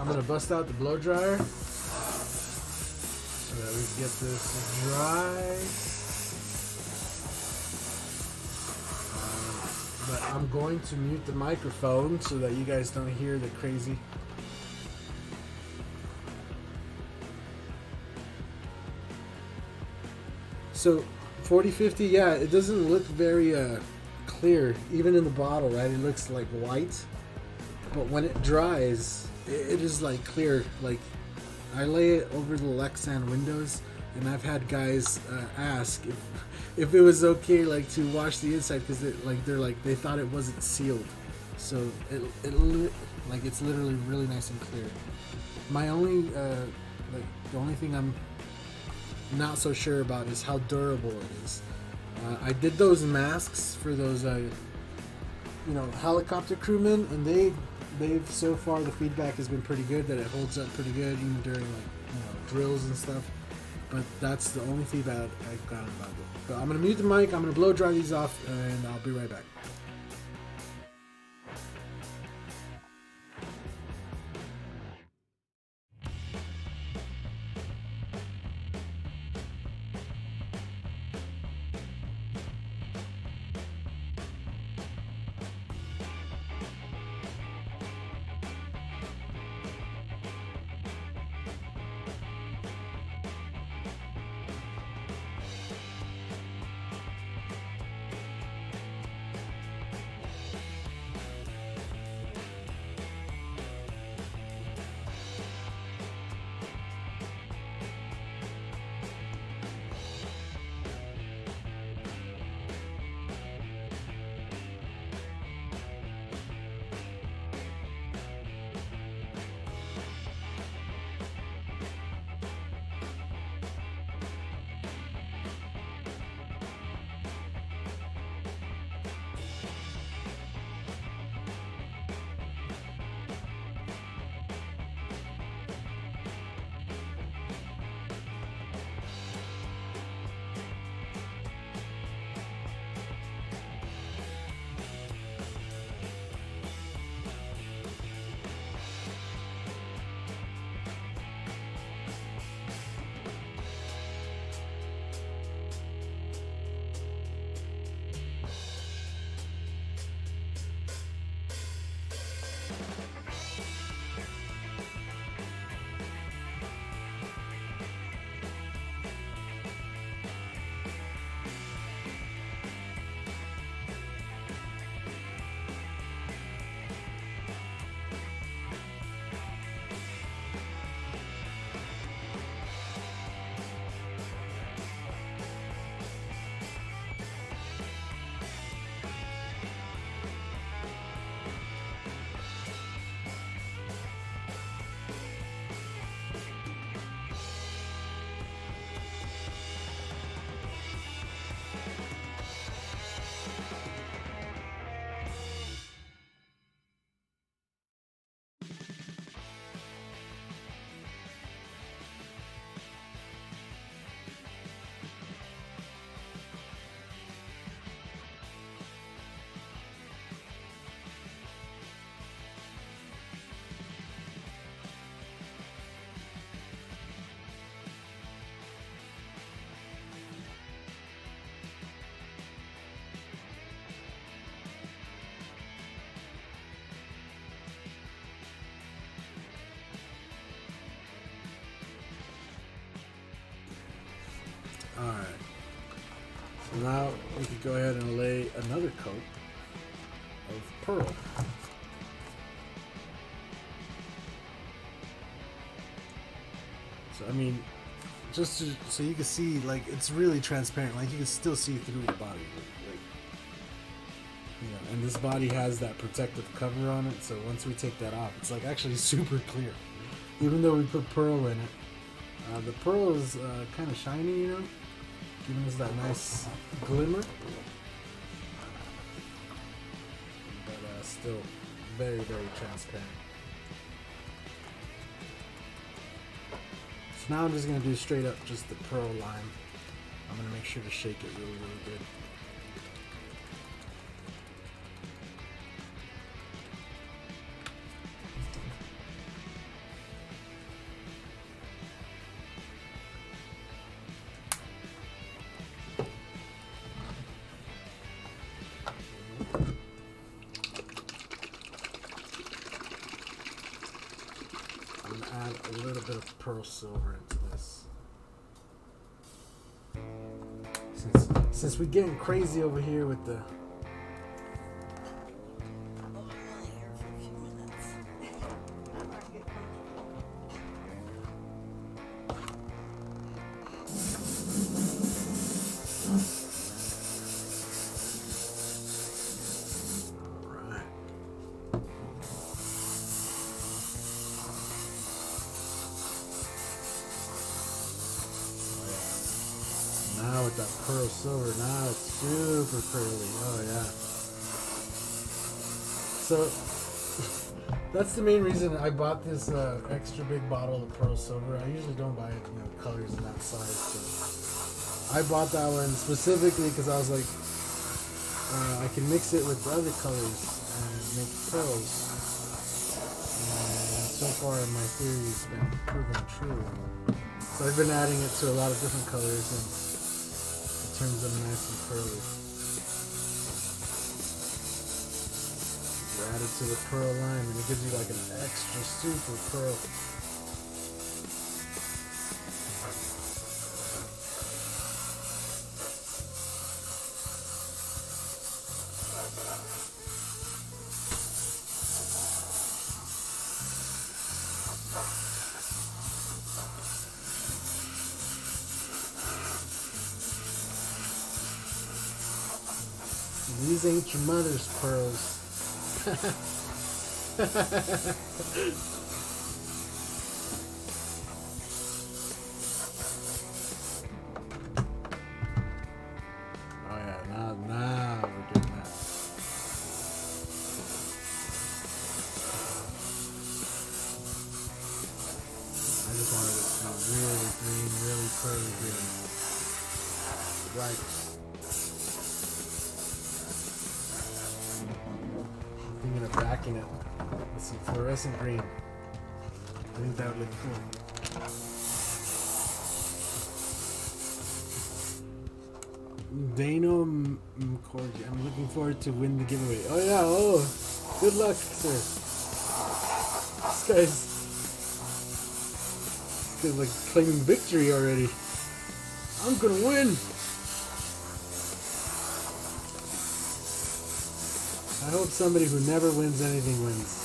gonna bust out the blow dryer so that we can get this dry. But I'm going to mute the microphone so that you guys don't hear the crazy. So 4050, yeah, it doesn't look very clear, even in the bottle, right? It looks like white, but when it dries, it is like clear. Like, I lay it over the Lexan windows, and I've had guys ask if it was okay, like, to wash the inside, because they thought it wasn't sealed. So like, it's literally really nice and clear. My only the only thing I'm not so sure about is how durable it is. I did those masks for those helicopter crewmen, and they've so far, the feedback has been pretty good, that it holds up pretty good even during drills and stuff. But that's the only feedback I've gotten about it. But I'm gonna mute the mic, I'm gonna blow dry these off, and I'll be right back. Alright, so now we can go ahead and lay another coat of pearl. So I mean, just so you can see, like, it's really transparent, like you can still see through the body, like, and this body has that protective cover on it, so once we take that off, it's like actually super clear, even though we put pearl in it. The pearl is kind of shiny, giving us that nice glimmer, but still very, very transparent. So now I'm just going to do straight up just the pearl line. I'm going to make sure to shake it really, really good. bit of pearl silver into this. Since we're getting crazy over here with the now with that pearl silver, now it's super pearly. Oh yeah. So that's the main reason I bought this extra big bottle of pearl silver. I usually don't buy colors in that size, but I bought that one specifically because I was like, I can mix it with other colors and make pearls. And so far, my theory has been proven true. So I've been adding it to a lot of different colors and it turns them nice and pearly. You add it to the pearl lime and it gives you like an extra super pearl. These ain't your mother's pearls. Oh yeah, now we're doing that. I just wanted it to be really green, really pearly green. Right. Thinking of backing it with some fluorescent green. I think that would look cool. Dano McCordy, I'm looking forward to win the giveaway. Oh yeah, oh, good luck, sir. This guy's like claiming victory already. I'm gonna win. I hope somebody who never wins anything wins.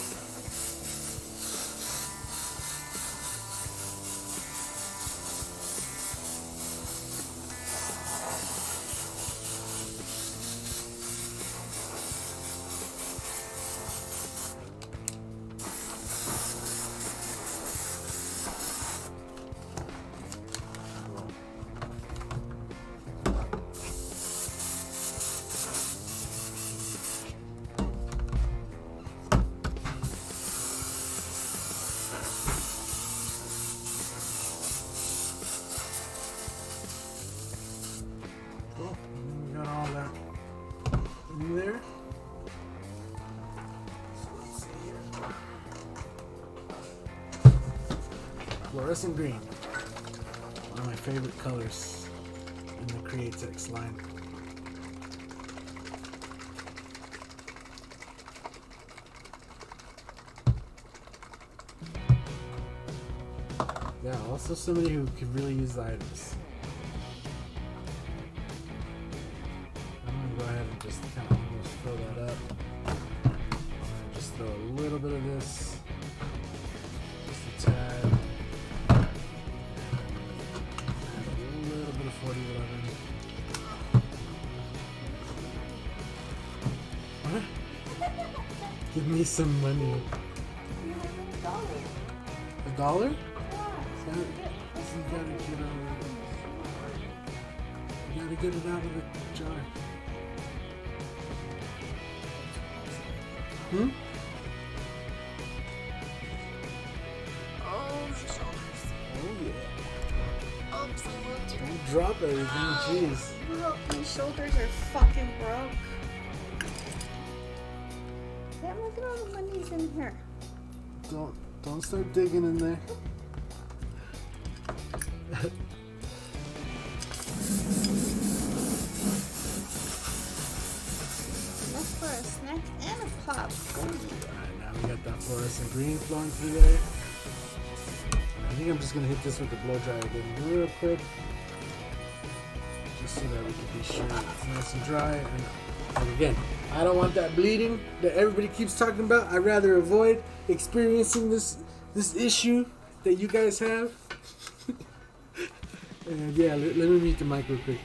There. So let's see here. Fluorescent green. One of my favorite colors in the Createx line. Yeah, also somebody who could really use the items. Go ahead and just kind of almost fill that up. And just throw a little bit of this, just a tad, and add a little bit of 4011. What? Give me some money. $1. $1? Yeah. You gotta get out of it. You gotta get it out of the jar. Hmm? Oh, the shoulders. Oh yeah. Oops, I moved too. Don't drop everything, jeez. Look, my shoulders are fucking broke. Damn, look at all the money's in here. Don't start digging in there. For a snack and a pop. Alright, now we got that fluorescent green flowing through there. I think I'm just gonna hit this with the blow dryer again real quick, just so that we can be sure it's nice and dry. And again, I don't want that bleeding that everybody keeps talking about. I'd rather avoid experiencing this issue that you guys have. And yeah, let me mute the mic real quick.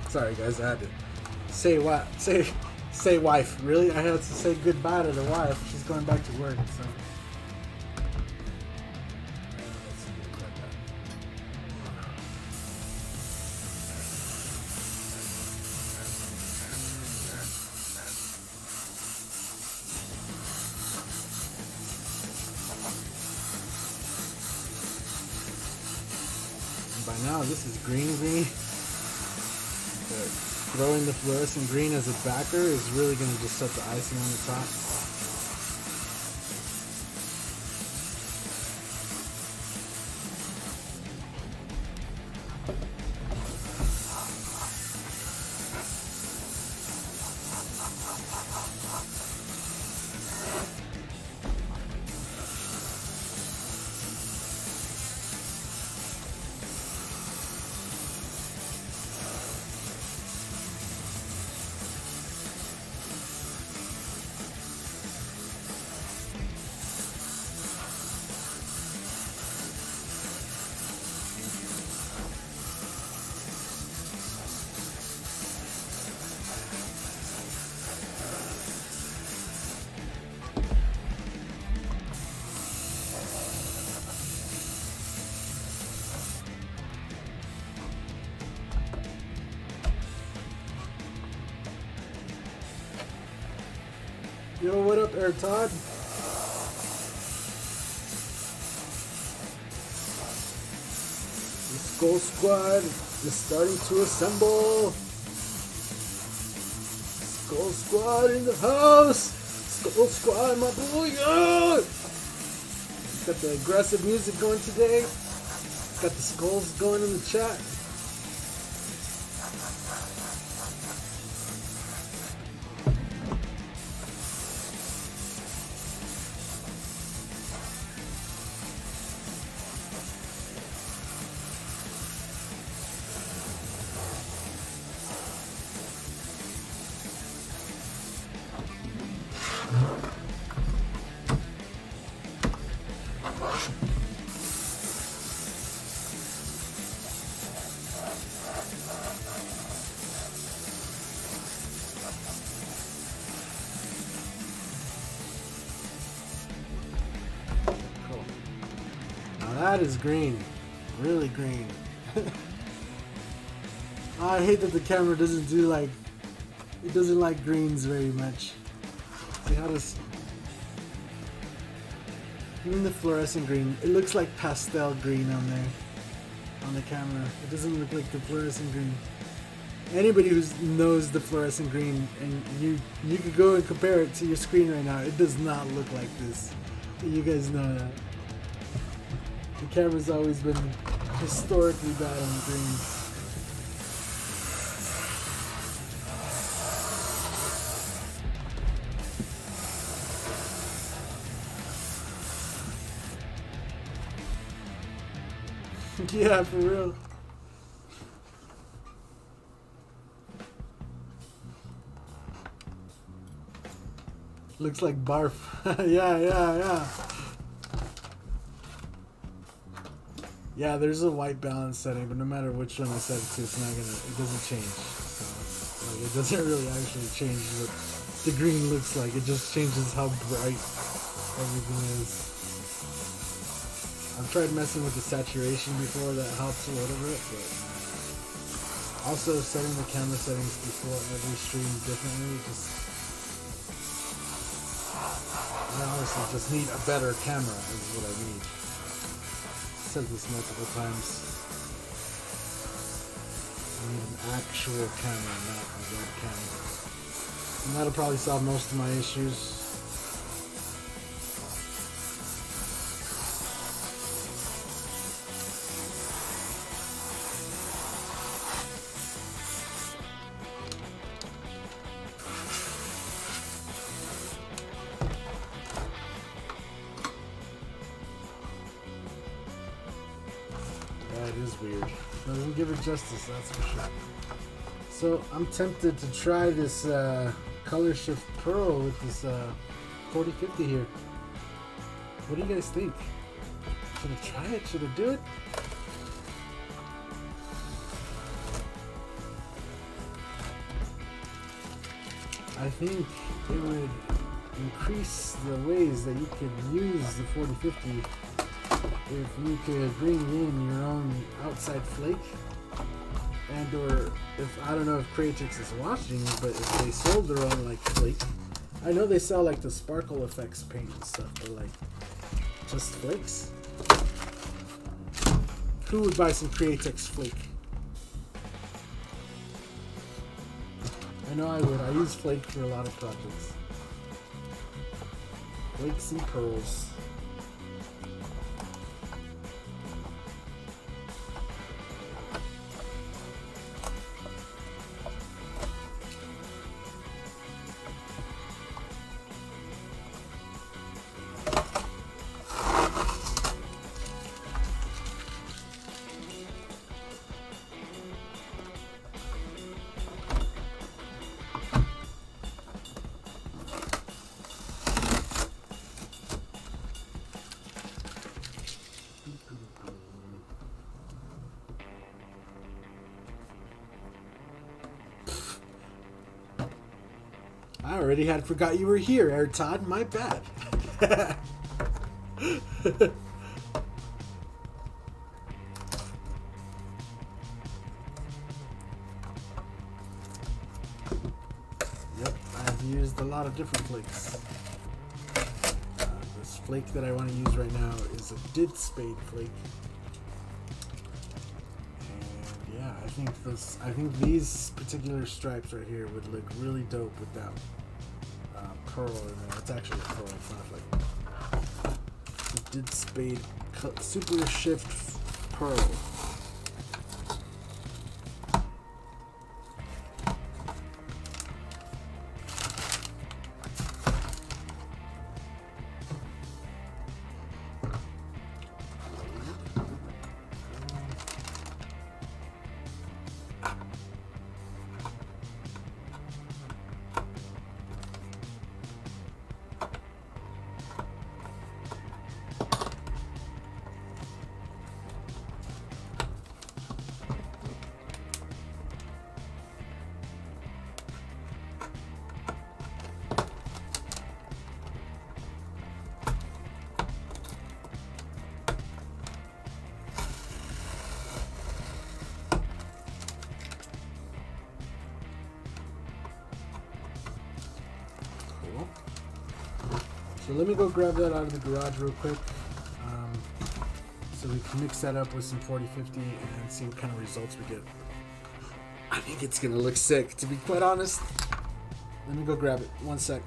Sorry guys, I had to say what say wife. Really, I had to say goodbye to the wife. She's going back to work. So by now this is green. Throwing the fluorescent green as a backer is really going to just set the icing on the top. Yo, what up, Air Todd? The Skull Squad is starting to assemble. Skull Squad in the house. Skull Squad, my boy. Yeah! Got the aggressive music going today. Got the skulls going in the chat. that is green. Really green. I hate that the camera doesn't do like, it doesn't like greens very much. See how does, even the fluorescent green, it looks like pastel green on there, on the camera. It doesn't look like the fluorescent green. Anybody who knows the fluorescent green, and you could go and compare it to your screen right now, it does not look like this. You guys know that. The camera's always been historically bad on greens. Yeah, for real. Looks like barf. Yeah. Yeah, there's a white balance setting, but no matter which one I set it to, it's not gonna, it doesn't change. So, like, it doesn't really actually change what the green looks like. It just changes how bright everything is. I've tried messing with the saturation before, that helps a little bit, but also setting the camera settings before every stream differently, I honestly just need a better camera is what I need. I've said this multiple times. I need an actual camera, not a webcam. And that'll probably solve most of my issues. Weird. Doesn't give it justice, that's for sure. So I'm tempted to try this color shift pearl with this 4050 here. What do you guys think? Should I try it? Should I do it? I think it would increase the ways that you could use the 4050 if you could bring in your own outside flake, and or if, I don't know if Creatix is watching, but if they sold their own like flake. I know they sell like the sparkle effects paint and stuff, but like just flakes. Who would buy some Creatix flake? I know I would. I use flake for a lot of projects. Flakes and pearls. I already had forgot you were here, Air Todd. My bad. Yep, I've used a lot of different flakes. This flake that I want to use right now is a Did Spade flake. And yeah, I think these particular stripes right here would look really dope with that pearl in there. It's actually a pearl, it's not like the Did Spade Super Shift Pearl. So let me go grab that out of the garage real quick. So we can mix that up with some 4050 and see what kind of results we get. I think it's gonna look sick, to be quite honest. Let me go grab it. One sec.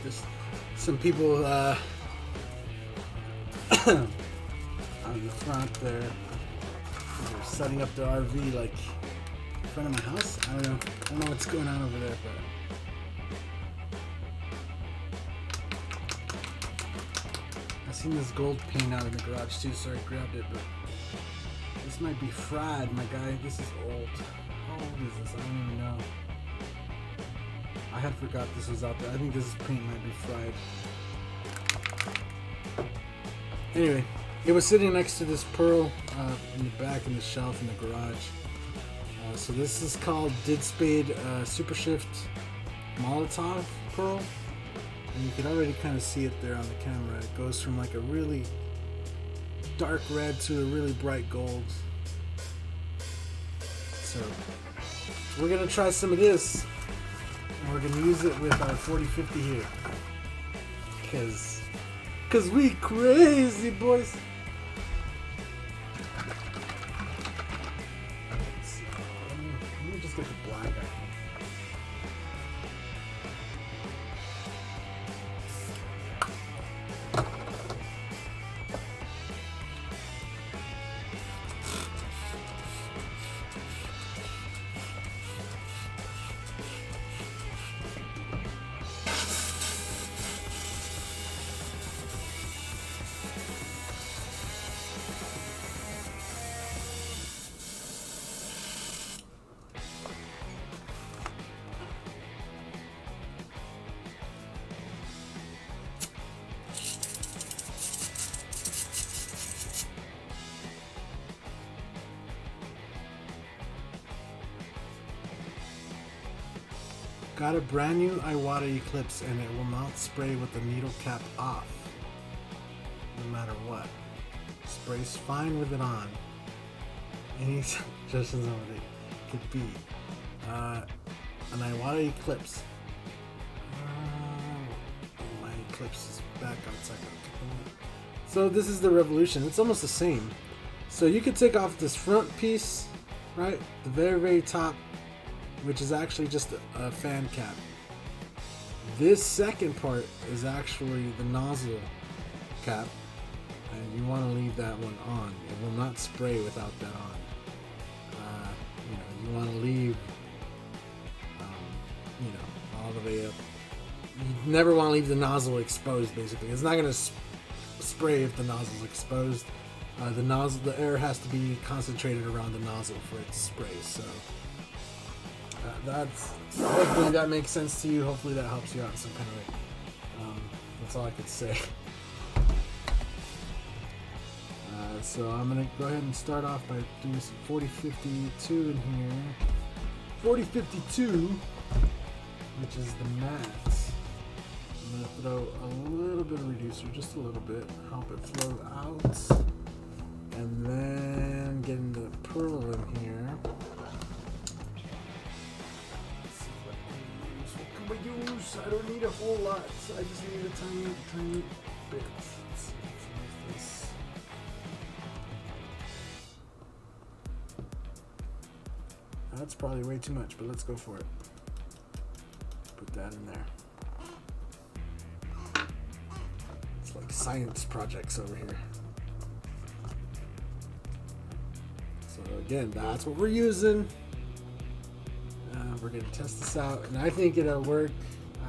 There's some people on the front there. They're setting up their RV like in front of my house. I don't know what's going on over there, but I seen this gold paint out in the garage too, so I grabbed it. But this might be fried, my guy. This is old. How old is this? I don't even know. I had forgot this was out there. I think this paint might be fried. Anyway, it was sitting next to this pearl in the back in the shelf in the garage. So this is called Did Spade Super Shift Molotov Pearl. And you can already kind of see it there on the camera. It goes from like a really dark red to a really bright gold. So we're gonna try some of this. And we're gonna use it with our 4050 here. Cause we crazy boys. Let's see. Let me just get the black eye. Got a brand new Iwata Eclipse and it will not spray with the needle cap off, no matter what. Sprays fine with it on. Any suggestions on what it could be? An Iwata Eclipse. My Eclipse is back outside. So this is the Revolution. It's almost the same. So you could take off this front piece, right? The very, very top, which is actually just a fan cap. This second part is actually the nozzle cap, and you want to leave that one on. It will not spray without that on. You want to leave, all the way up. You never want to leave the nozzle exposed. Basically, it's not going to spray if the nozzle is exposed. The air has to be concentrated around the nozzle for it to spray. So. Hopefully that makes sense to you. Hopefully that helps you out in some kind of way. That's all I could say. So I'm going to go ahead and start off by doing some 4052 in here. 4052, which is the matte. I'm going to throw a little bit of reducer, just a little bit, help it flow out. And then getting the pearl in here. Let's see what can we use. What can we use? I don't need a whole lot. So I just need a tiny, tiny bit. Let's see what's this. That's probably way too much, but let's go for it. Put that in there. It's like science projects over here. So again, that's what we're using. We're gonna test this out, and I think it'll work.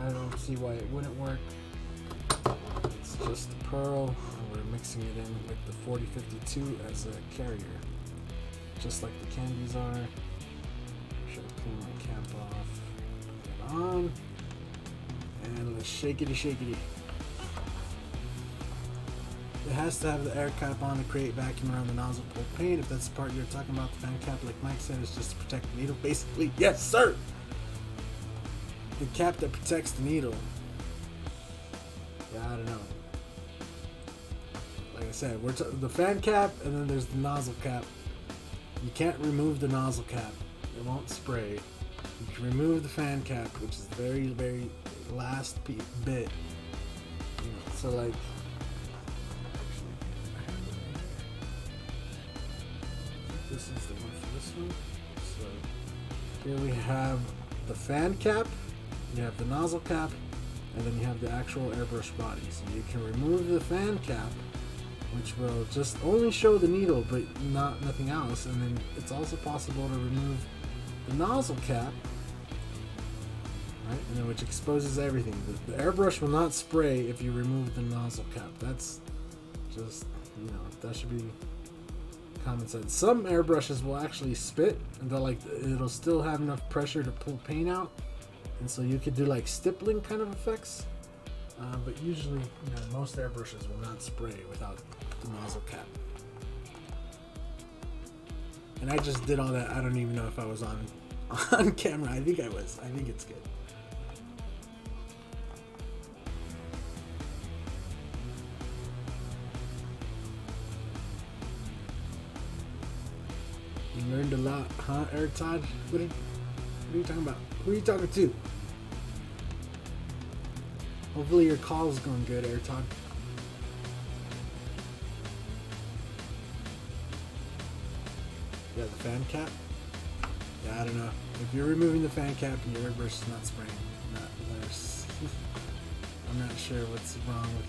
I don't see why it wouldn't work. It's just a pearl, and we're mixing it in with the 4052 as a carrier, just like the candies are. Should I clean my cap off? Put that on, and let's shakety shakety. It has to have the air cap on to create vacuum around the nozzle pull paint. If that's the part you're talking about, the fan cap, like Mike said, is just to protect the needle. Basically, yes, sir. The cap that protects the needle. Yeah, I don't know. Like I said, the fan cap, and then there's the nozzle cap. You can't remove the nozzle cap; it won't spray. You can remove the fan cap, which is the very, very last bit. You know, so like. This is the one for this one. So here we have the fan cap, you have the nozzle cap, and then you have the actual airbrush body. So you can remove the fan cap, which will just only show the needle but nothing else, and then it's also possible to remove the nozzle cap, right? And then which exposes everything. The airbrush will not spray if you remove the nozzle cap. That's just, you know, that should be common sense. Some airbrushes will actually spit, and it'll still have enough pressure to pull paint out, and so you could do like stippling kind of effects. But usually, you know, most airbrushes will not spray without the nozzle cap. And I just did all that. I don't even know if I was on camera. I think I was. I think it's good. You learned a lot, huh, Eric Todd? What are you talking about? Who are you talking to? Hopefully your call is going good, Eric Todd. Yeah, the fan cap? Yeah, I don't know. If you're removing the fan cap and your airbrush is not spraying, I'm not sure what's wrong with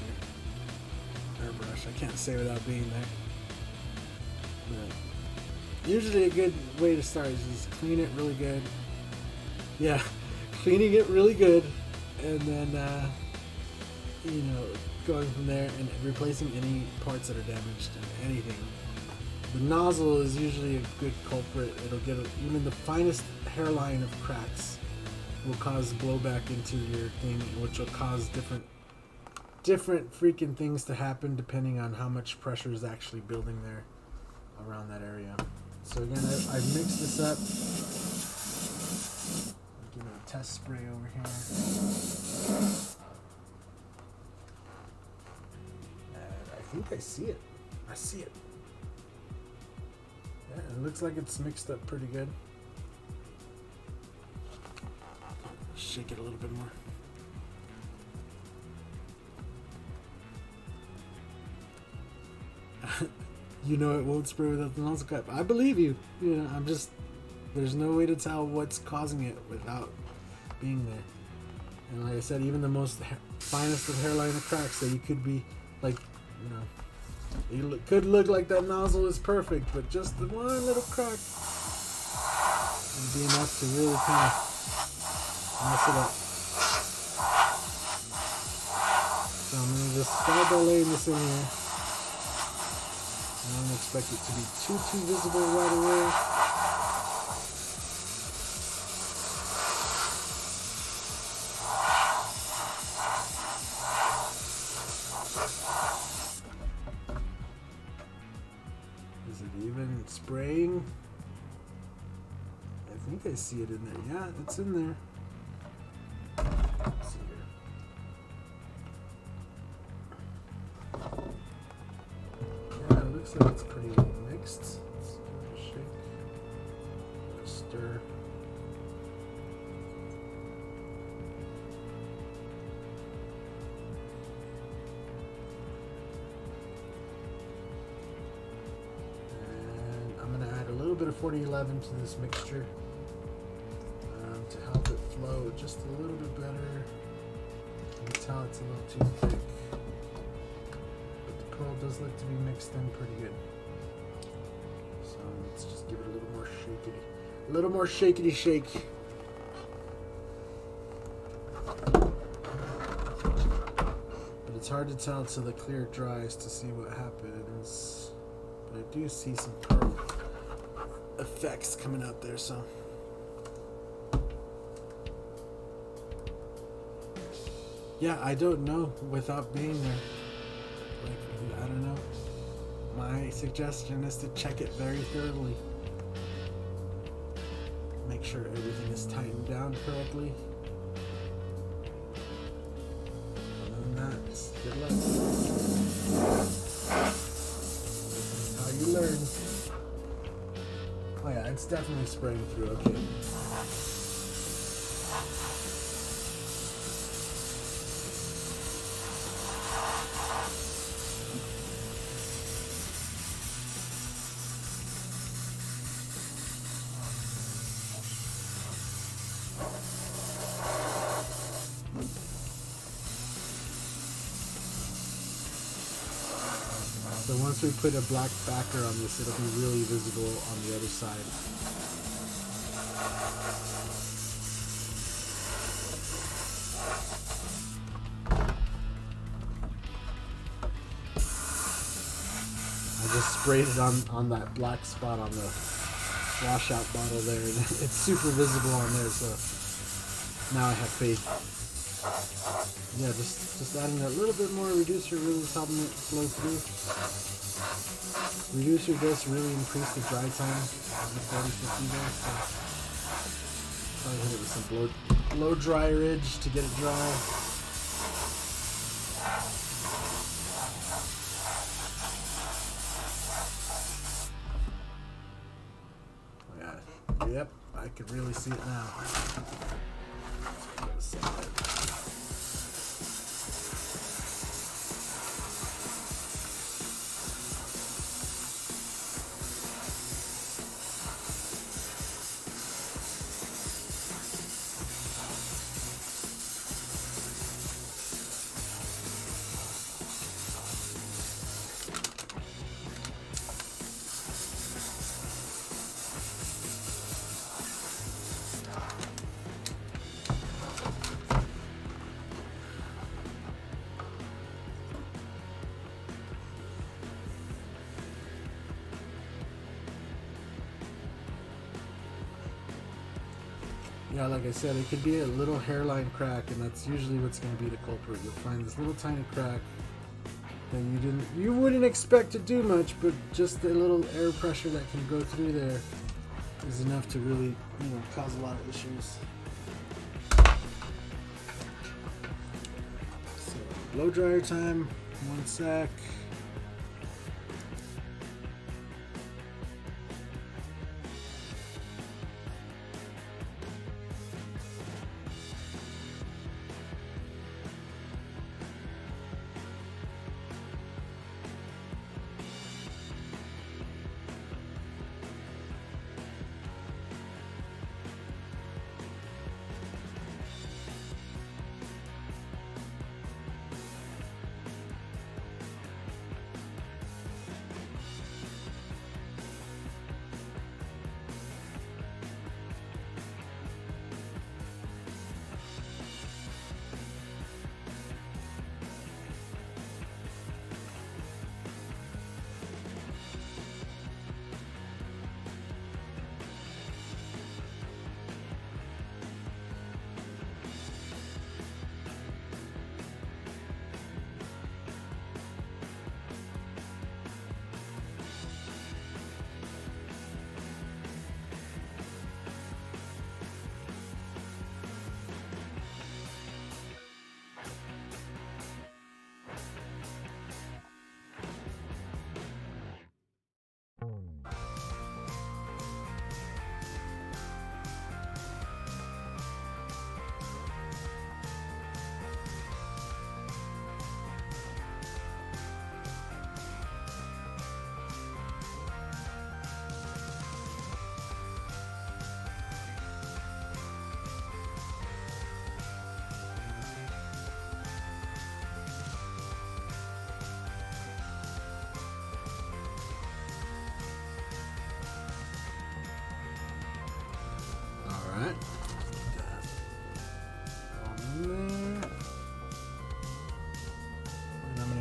your airbrush. I can't say without being there. But usually a good way to start is just clean it really good. Yeah, cleaning it really good, and then you know, going from there and replacing any parts that are damaged and anything. The nozzle is usually a good culprit. It'll get even the finest hairline of cracks will cause blowback into your thing, which will cause different freaking things to happen depending on how much pressure is actually building there around that area. So again, I've mixed this up. Give it a test spray over here. And I think I see it. I see it. Yeah, it looks like it's mixed up pretty good. Shake it a little bit more. You know it won't spray without the nozzle cap. I believe you. You know, I'm just, there's no way to tell what's causing it without being there. And like I said, even the most finest of hairline of cracks that you could be like, you know, it could look like that nozzle is perfect, but just the one little crack would be enough to really kind of mess it up. So I'm going to just start by laying this in here. I don't expect it to be too visible right away. Is it even spraying? I think I see it in there. Yeah, it's in there. Let's see here. Yeah, it looks like it's pretty bit of 4011 to this mixture to help it flow just a little bit better. You can tell it's a little too thick, but the pearl does look to be mixed in pretty good. So let's just give it a little more shakety shake. But it's hard to tell till the clear dries to see what happens. But I do see some pearl effects coming out there, so. Yeah, I don't know without being there. Like, I don't know. My suggestion is to check it very thoroughly. Make sure everything is tightened down correctly. Other than that, just good luck. This is how you learn. Oh yeah, it's definitely spraying through okay. So once we put a black backer on this, it'll be really visible on the other side. I just sprayed it on that black spot on the washout bottle there, and it's super visible on there, so now I have faith. Yeah, just adding a little bit more reducer really is helping it flow through. Reducer does really increase the dry time of the 4050 there, so probably hit it with some blow dryer edge to get it dry. Yeah, yep, I can really see it now. Yeah, like I said, it could be a little hairline crack, and that's usually what's going to be the culprit. You'll find this little tiny crack that you wouldn't expect to do much, but just the little air pressure that can go through there is enough to really, cause a lot of issues. So, blow dryer time, 1 sec.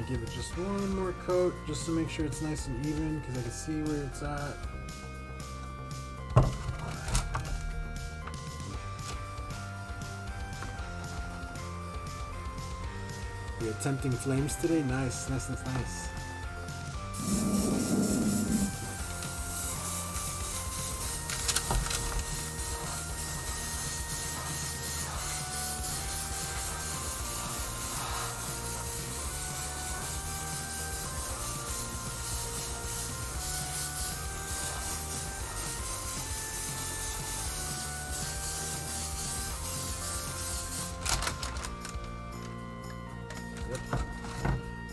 give it just one more coat just to make sure it's nice and even because I can see where it's at. The attempting flames today? Nice, nice, nice, nice.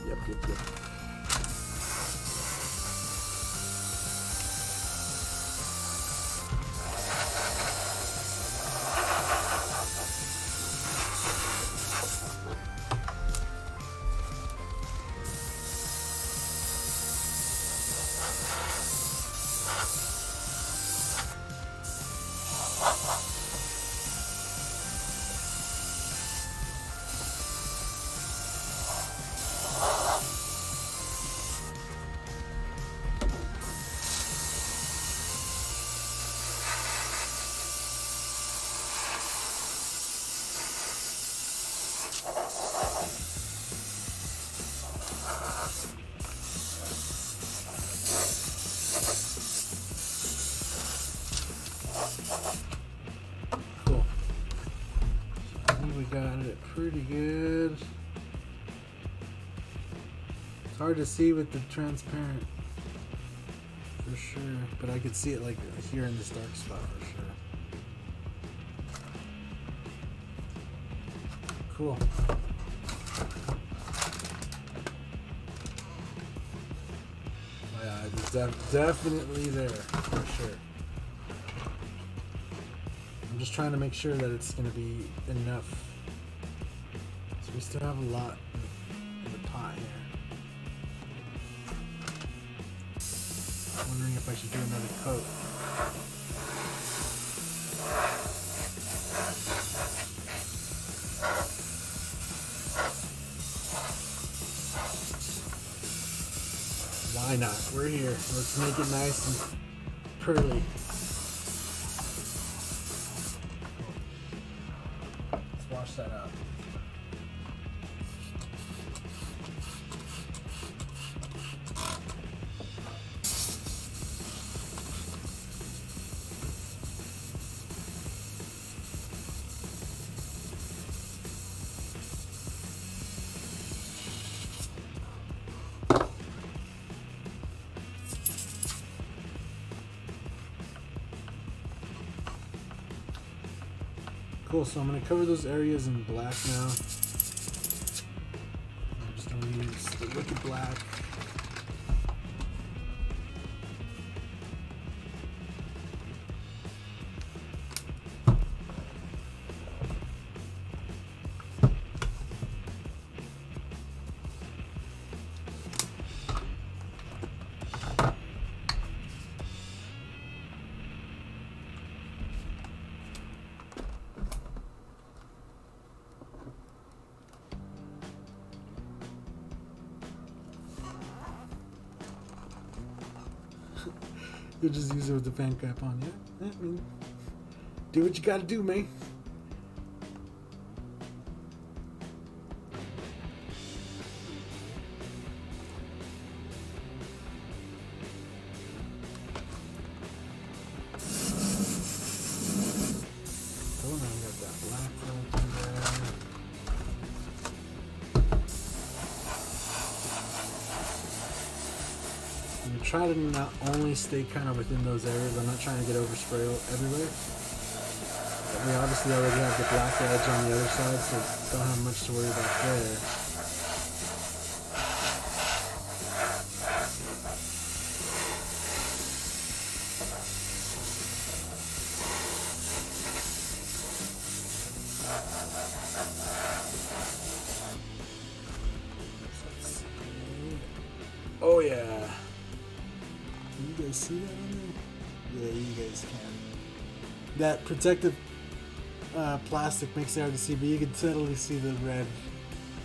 Yep. Cool. I think we got it pretty good. It's hard to see with the transparent for sure, but I could see it like here in this dark spot for sure. Cool. Oh yeah, it's definitely there for sure. I'm just trying to make sure that it's going to be enough. So we still have a lot in the pot here. I'm wondering if I should do another coat. Why not? We're here. Let's make it nice and pearly. Let's wash that out. Cool, so I'm going to cover those areas in black now. I'm just going to use the wicked black. You'll just use it with the fan cap on, yeah? I mean, do what you gotta do, man. Cool, now we got that black filter there. I'm gonna try to not only stay kind of within those areas. I'm not trying to get overspray everywhere. But we obviously already have the black edge on the other side, so don't have much to worry about there. Oh yeah. Can you guys see that on there? Yeah, you guys can. That protective plastic makes it hard to see, but you can totally see the red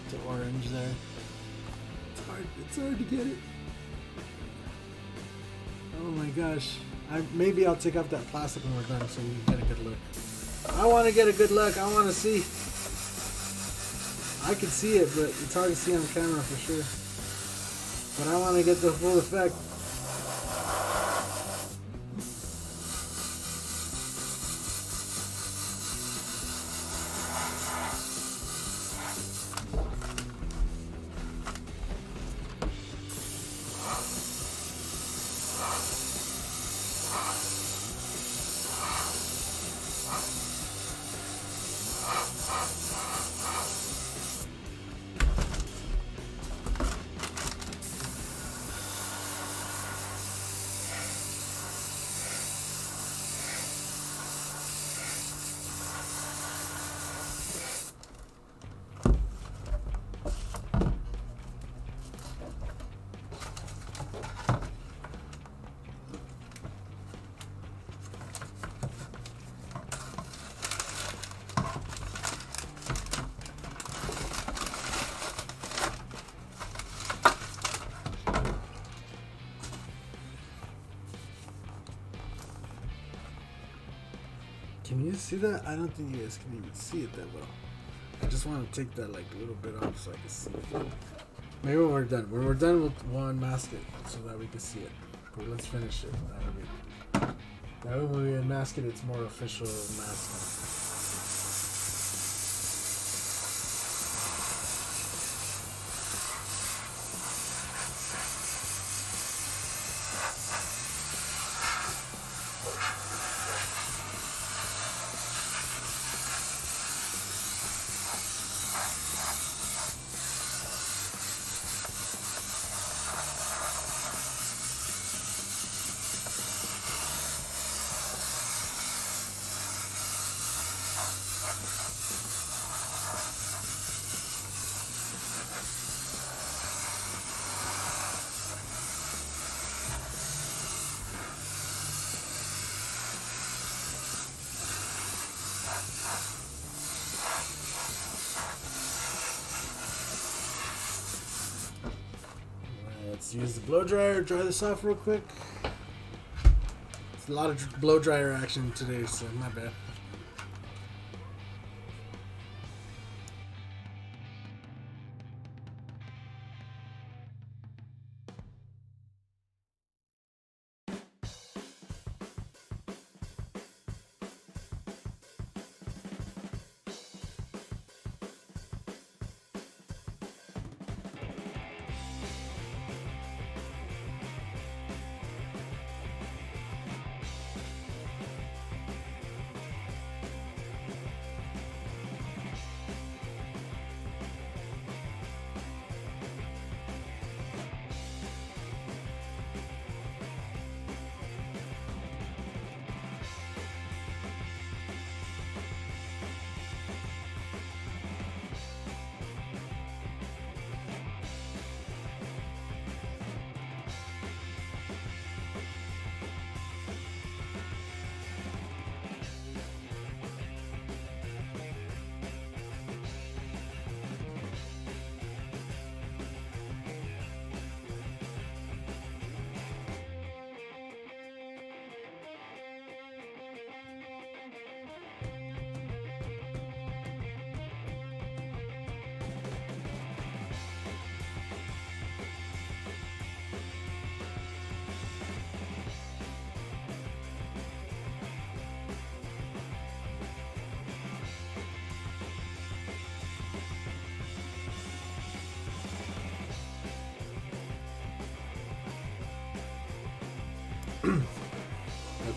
to orange there. It's hard. It's hard to get it. Oh my gosh. Maybe I'll take off that plastic when we're done so we can get a good look. I want to get a good look. I want to see. I can see it, but it's hard to see on camera for sure. But I want to get the full effect. Can you see that? I don't think you guys can even see it that well. I just want to take that like a little bit off so I can see it. Maybe when we're done. When we're done, we'll unmask it so that we can see it. But let's finish it. That way when we unmask it, it's more official masking. Let's use the blow dryer, dry this off real quick. It's a lot of blow dryer action today, so my bad.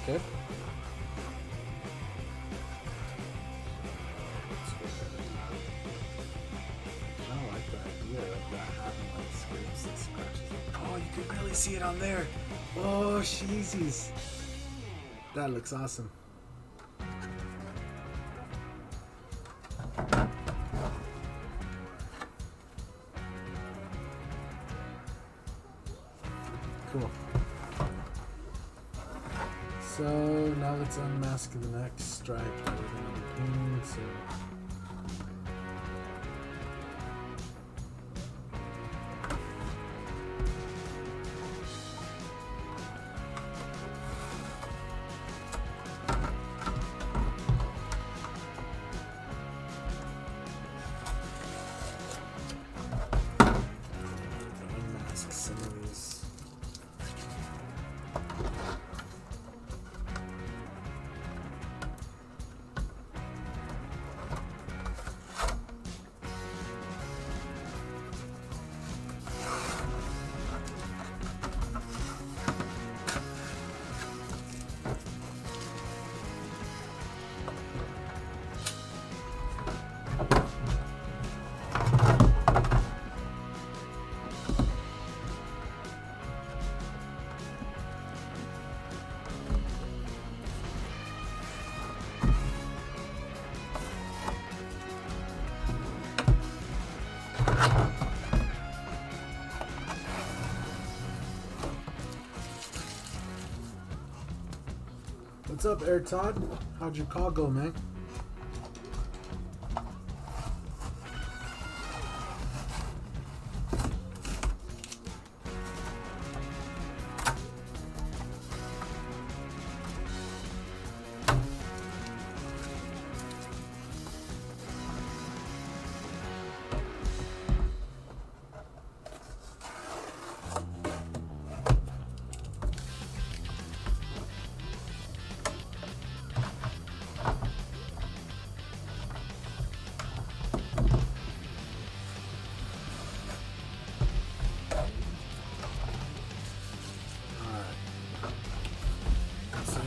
Okay. I don't like the idea of that having like scrapes and scratches. Oh, you can barely see it on there. Oh, sheezies. That looks awesome. Cool. So now let's unmask the next stripe that we're going to be painting. So some of these. What's up, Air Todd? How'd your call go, man?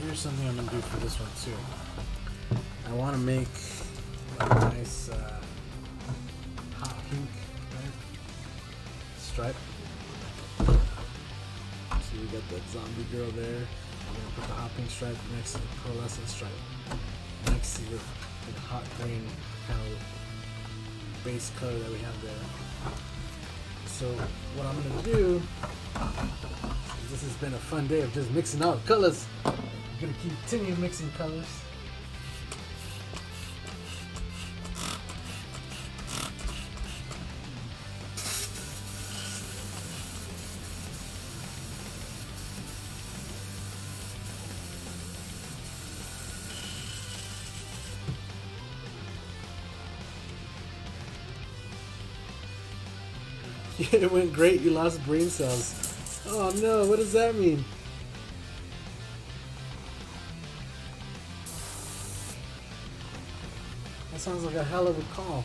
Here's something I'm gonna do for this one too. I want to make a nice hot pink stripe. So we got that zombie girl there. I'm gonna put the hot pink stripe next to the pearlescent stripe, next to the hot green kind of base color that we have there. So what I'm gonna do, this has been a fun day of just mixing out colors. I'm gonna continue mixing colors. Yeah, it went great. You lost brain cells. Oh no, what does that mean? That sounds like a hell of a call.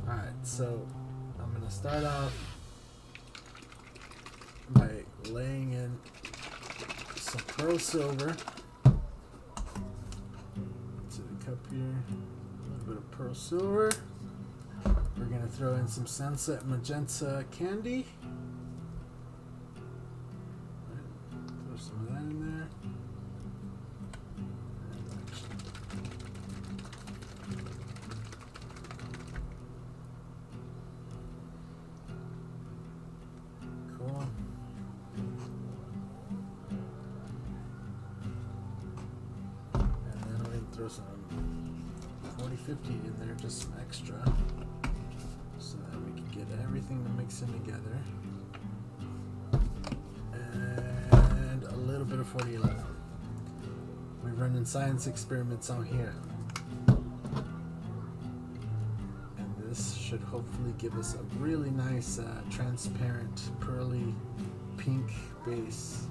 Alright, so I'm going to start off by laying in some pearl silver to the cup here. A little bit of pearl silver. We're going to throw in some sunset magenta candy. Throw some of that in there. Throw some 40-50 in there, just some extra, so that we can get everything to mix in together. And a little bit of 40-11. We're running science experiments on here. And this should hopefully give us a really nice, transparent, pearly, pink base.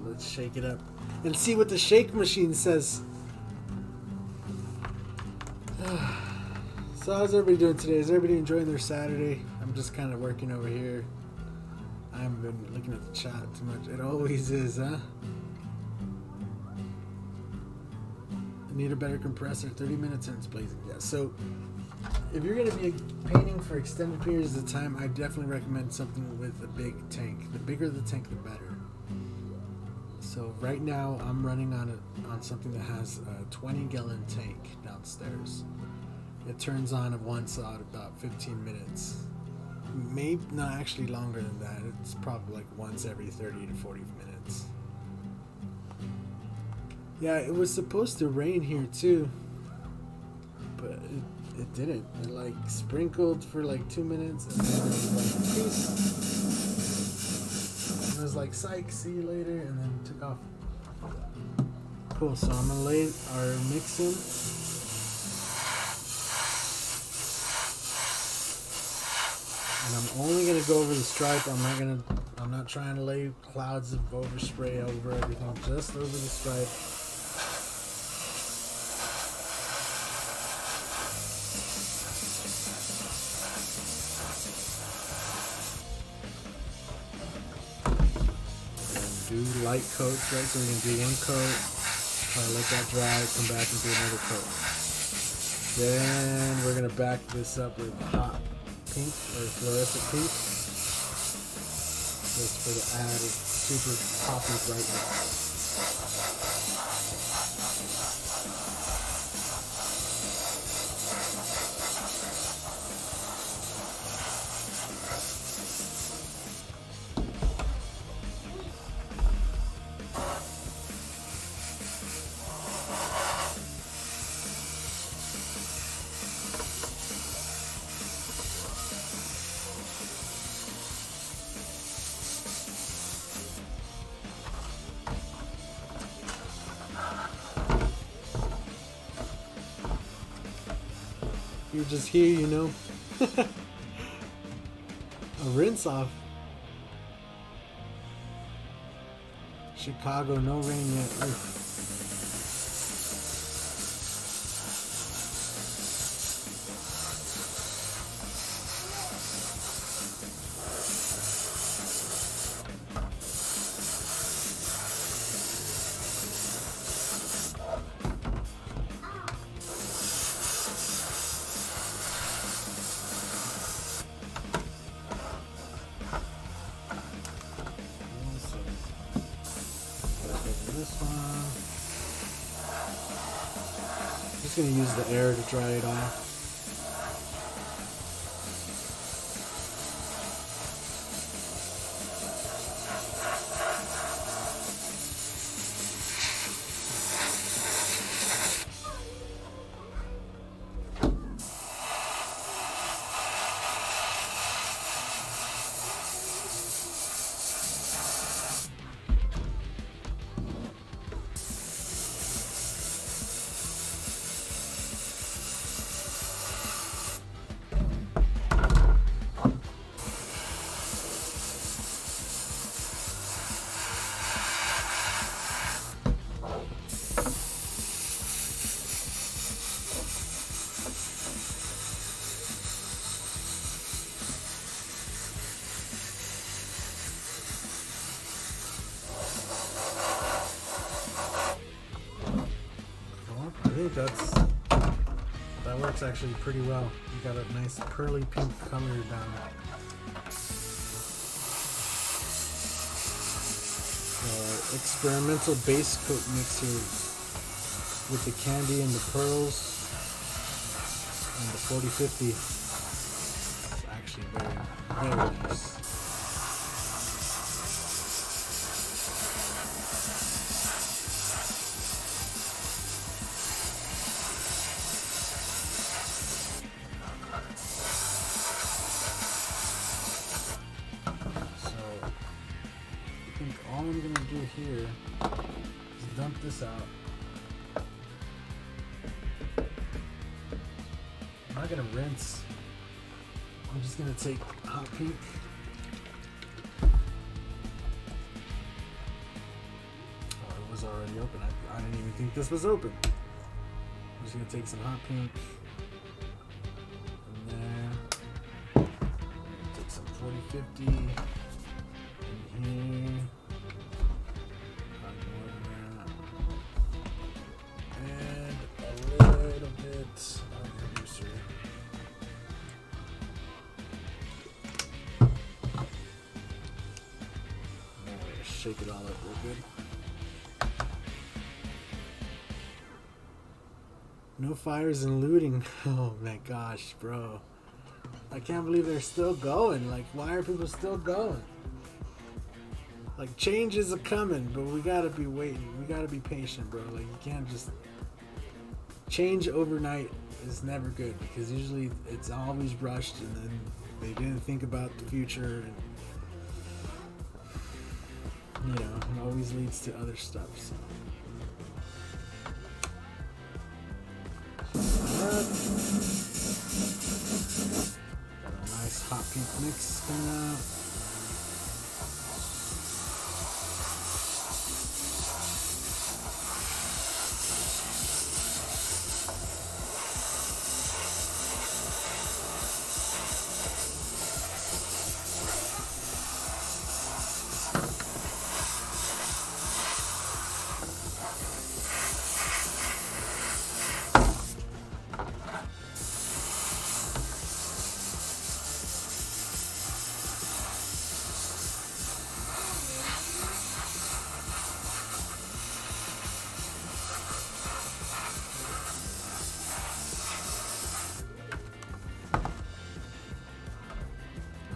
Let's shake it up and see what the shake machine says. So how's everybody doing today? Is everybody enjoying their Saturday? I'm just kind of working over here. I haven't been looking at the chat too much. It always is, huh? I need a better compressor. 30 minutes and it's blazing. Yeah, so if you're going to be painting for extended periods of time, I definitely recommend something with a big tank. The bigger the tank, the better. So right now I'm running on something that has a 20-gallon tank downstairs. It turns on once out about 15 minutes. Maybe not, actually longer than that. It's probably like once every 30 to 40 minutes. Yeah, it was supposed to rain here too, but it didn't. It like sprinkled for like 2 minutes and then it was like peace. It was like, psych, see you later, and then took off. Cool, so I'm gonna lay our mix in. And I'm only gonna go over the stripe. I'm not trying to lay clouds of overspray over everything, just over the stripe. And do light coats, right? So we can do one coat, try to let that dry, come back and do another coat. Then we're gonna back this up with hot pink or fluorescent pink, just for the added super poppy brightness. You're just here, you know. A rinse off. Chicago, no rain yet. Oof. Just gonna use the air to dry it off. I think that works actually pretty well. You got a nice pearly pink color down there. Experimental base coat mixer with the candy and the pearls and the 4050. It's actually very nice. All I'm gonna do here is dump this out. I'm not gonna rinse. I'm just gonna take hot pink. Oh, it was already open. I didn't even think this was open. I'm just gonna take some hot pink. And then take some 4050 in here. Shake it all up real good. No fires and looting. Oh my gosh, bro. I can't believe they're still going. Like, why are people still going? Like, changes are coming, but we gotta be waiting. We gotta be patient, bro. Like, you can't just... Change overnight is never good, because usually it's always rushed and then they didn't think about the future. And, you know, it always leads to other stuff. So. Got a nice nice hot pink mix coming out.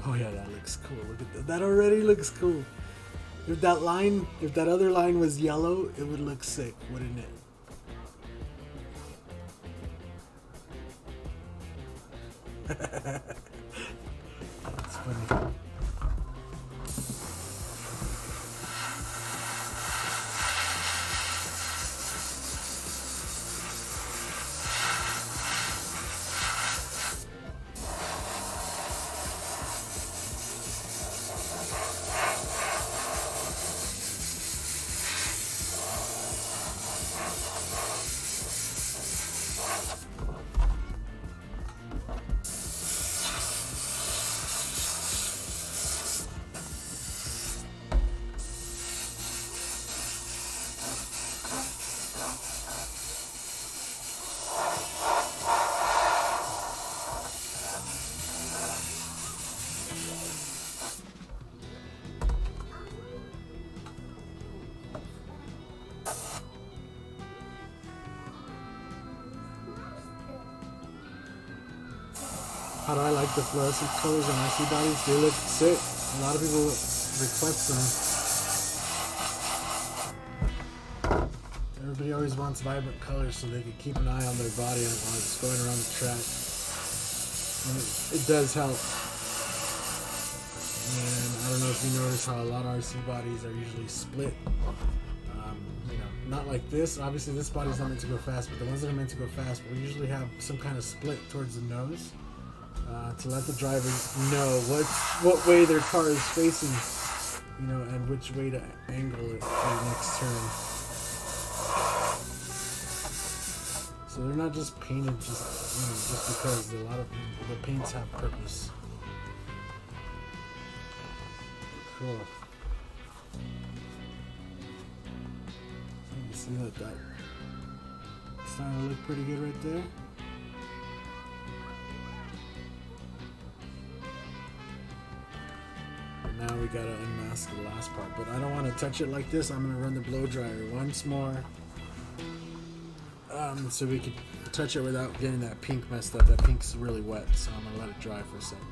Oh yeah, that looks cool. Look at that. That already looks cool. If that other line was yellow, it would look sick, wouldn't it? That's funny. How do I like the fluorescent colors on IC bodies? They look sick. A lot of people request them. Everybody always wants vibrant colors so they can keep an eye on their body while it's going around the track. And it does help. And I don't know if you notice how a lot of RC bodies are usually split. You know, not like this. Obviously this body's not meant to go fast, but the ones that are meant to go fast will usually have some kind of split towards the nose. To let the drivers know what way their car is facing, you know, and which way to angle it for the next turn. So they're not just painted just because. A lot of the paints have purpose. Cool. So you see that's starting to look pretty good right there. Now we gotta unmask the last part, but I don't want to touch it like this. I'm gonna run the blow dryer once more, so we can touch it without getting that pink messed up. That pink's really wet, so I'm gonna let it dry for a second.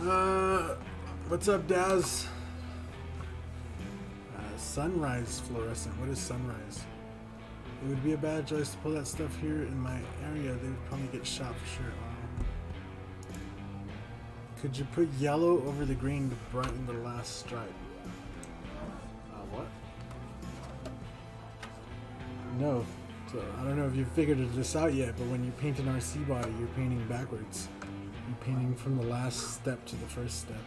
What's up, Daz? Sunrise fluorescent. What is sunrise? It would be a bad choice to pull that stuff here in my area. They would probably get shot for sure. Could you put yellow over the green to brighten the last stripe? What? No. So, I don't know if you've figured this out yet, but when you paint an RC body, you're painting backwards. You're painting from the last step to the first step.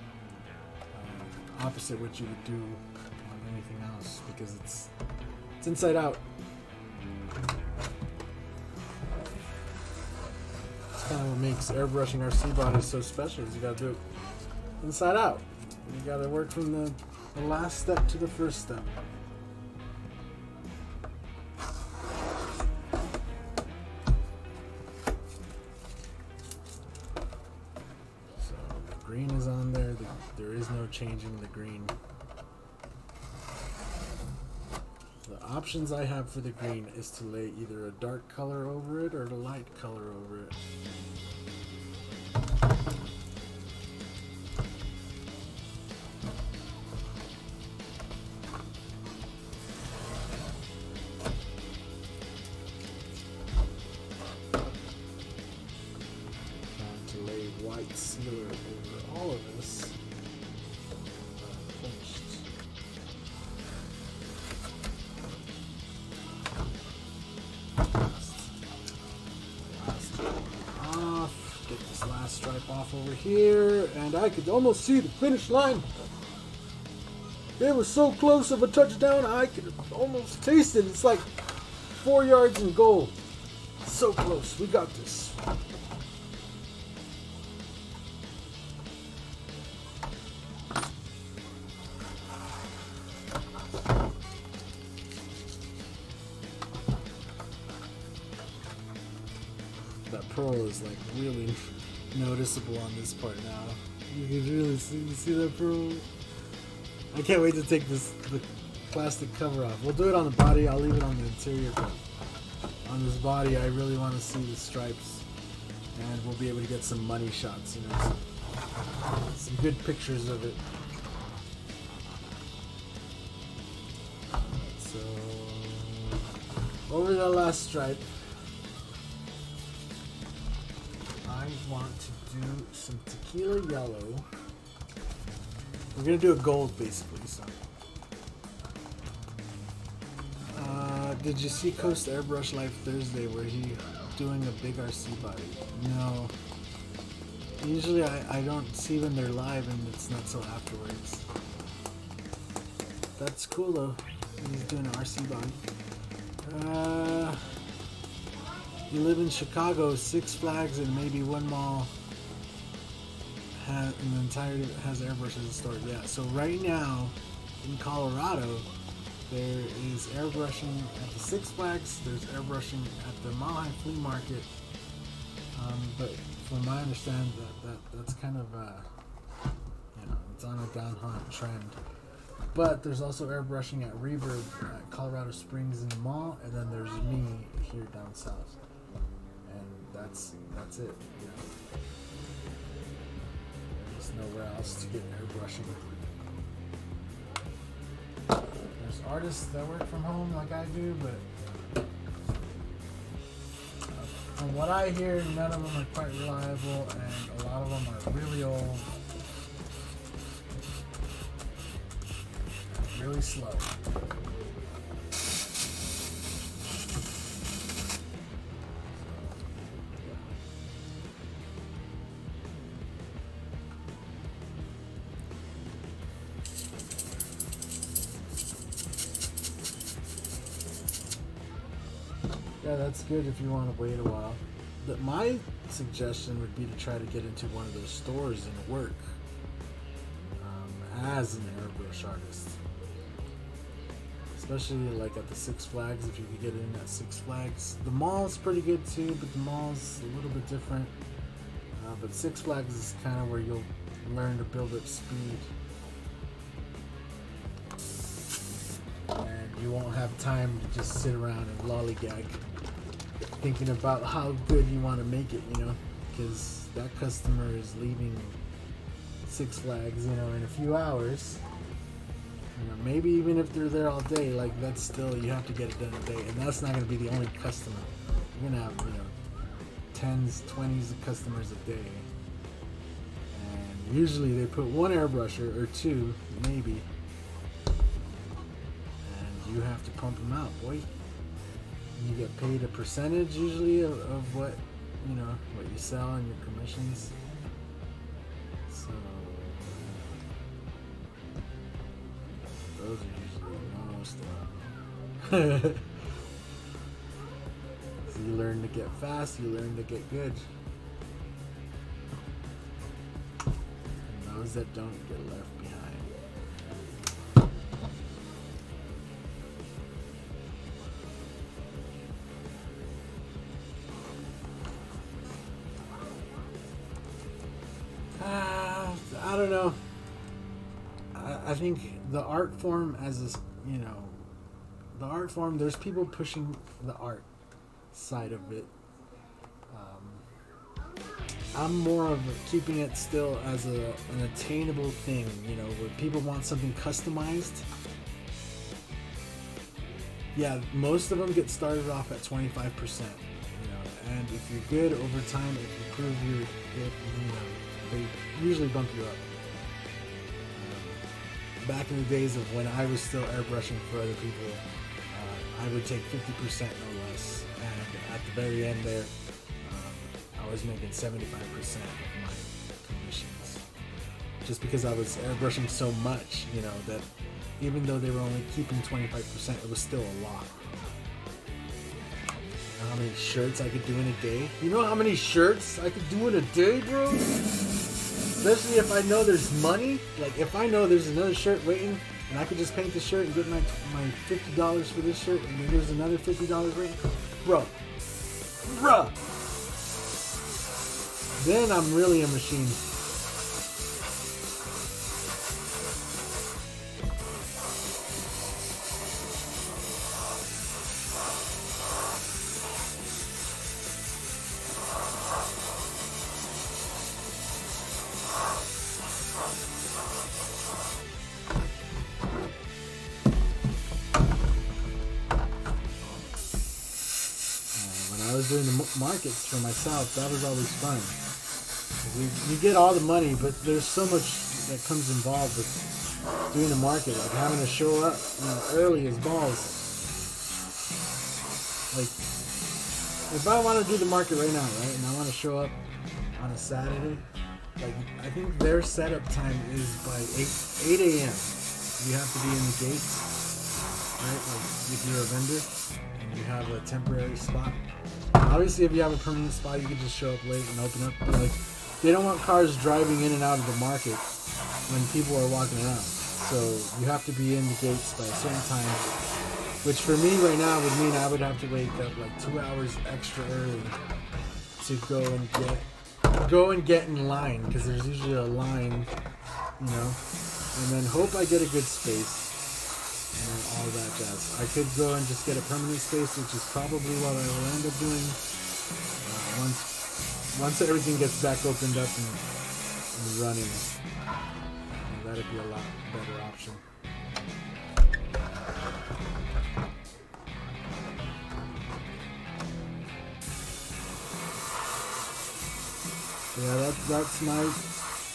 Opposite what you would do on anything else, because it's inside out. That's kind of what makes airbrushing RC bodies so special, is you gotta do it inside out. You gotta work from the last step to the first step. So the green is on there. There is no changing the green. The options I have for the green is to lay either a dark color over it or a light color over it. Trying to lay white sealer over all of this. Stripe off over here, and I could almost see the finish line. It was so close of a touchdown, I could almost taste it. It's like 4 yards and goal. So close. We got this. That pearl is like really noticeable on this part now. You can really see that pearl. I can't wait to take the plastic cover off. We'll do it on the body. I'll leave it on the interior, but on this body I really want to see the stripes, and we'll be able to get some money shots, you know, some good pictures of it. So over that last stripe, I want to do some tequila yellow. We're gonna do a gold basically. So, did you see Coast Airbrush Live Thursday where he doing a big RC body? No. Usually I don't see when they're live, and it's not till afterwards. That's cool though. He's doing an RC body. You live in Chicago, Six Flags and maybe one mall in the entirety has Airbrush as a store. Yeah, so right now in Colorado, there is airbrushing at the Six Flags, there's airbrushing at the Mile High Flea Market, but from my understanding that's kind of, you know, it's on a down trend. But there's also airbrushing at Reverb at Colorado Springs in the mall, and then there's me here down south. That's it. You know. There's nowhere else to get airbrushing. There's artists that work from home like I do, but from what I hear, none of them are quite reliable, and a lot of them are really old, and really slow. Yeah, that's good if you want to wait a while. But my suggestion would be to try to get into one of those stores and work as an airbrush artist. Especially like at the Six Flags, if you could get in at Six Flags. The mall's pretty good too, but the mall's a little bit different. But Six Flags is kind of where you'll learn to build up speed. And you won't have time to just sit around and lollygag thinking about how good you want to make it, you know, because that customer is leaving Six Flags, you know, in a few hours. You know, maybe even if they're there all day, like that's still, you have to get it done a day, and that's not going to be the only customer. You're going to have, you know, 10s, 20s of customers a day. And usually they put one airbrusher or two, maybe. And you have to pump them out, boy. You get paid a percentage usually of what, you know, what you sell and your commissions. So those are usually most of them. So you learn to get fast, you learn to get good. And those that don't get left behind. I don't know. I think the art form as a, you know, the art form, there's people pushing the art side of it. I'm more of keeping it still as an attainable thing, you know, where people want something customized. Yeah, most of them get started off at 25%, you know, and if you're good over time, if you prove you're good, you know, they usually bump you up. Back in the days of when I was still airbrushing for other people, I would take 50% no less, and at the very end there, I was making 75% of my commissions, just because I was airbrushing so much, you know, that even though they were only keeping 25%, it was still a lot. You know how many shirts I could do in a day? You know how many shirts I could do in a day, bro? Especially if I know there's money. Like if I know there's another shirt waiting and I could just paint the shirt and get my $50 for this shirt, and then there's another $50 waiting. Bro. Then I'm really a machine. Doing the markets for myself, that was always fun. You get all the money, but there's so much that comes involved with doing the market, like having to show up, you know, early as balls. Like if I want to do the market right now, right, and I want to show up on a Saturday, like I think their setup time is by 8 a.m. You have to be in the gates, right? Like if you're a vendor and you have a temporary spot. Obviously, if you have a permanent spot, you can just show up late and open up. But like, they don't want cars driving in and out of the market when people are walking around. So you have to be in the gates by a certain time, which for me right now would mean I would have to wake up like 2 hours extra early to go and get in line, because there's usually a line, you know, and then hope I get a good space. And all that jazz. I could go and just get a permanent space, which is probably what I will end up doing once everything gets back opened up and running. That'd be a lot better option. Yeah, that's my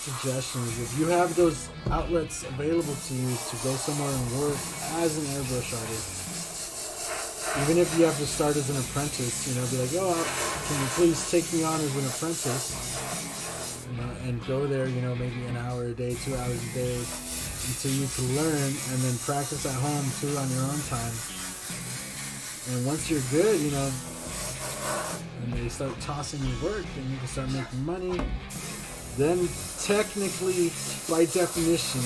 suggestions. If you have those outlets available to you to go somewhere and work as an airbrush artist, even if you have to start as an apprentice, you know, be like, oh, can you please take me on as an apprentice, you know, and go there, you know, maybe an hour a day, 2 hours a day, until you can learn, and then practice at home too on your own time. And once you're good, you know, and they start tossing you work, and you can start making money, then technically, by definition,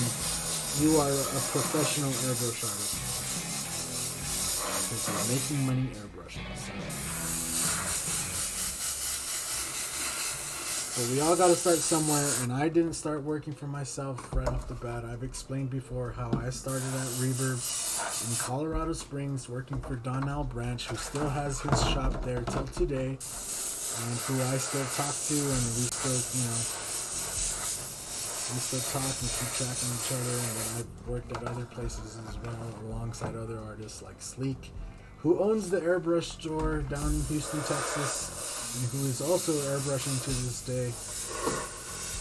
you are a professional airbrush artist. Because you're making money airbrushing. So we all got to start somewhere, and I didn't start working for myself right off the bat. I've explained before how I started at Reverb in Colorado Springs, working for Donnell Branch, who still has his shop there till today, and who I still talk to, and we still, you know, we still talk and keep track of each other. And then I've worked at other places as well, alongside other artists like Sleek, who owns the Airbrush store down in Houston, Texas, and who is also airbrushing to this day.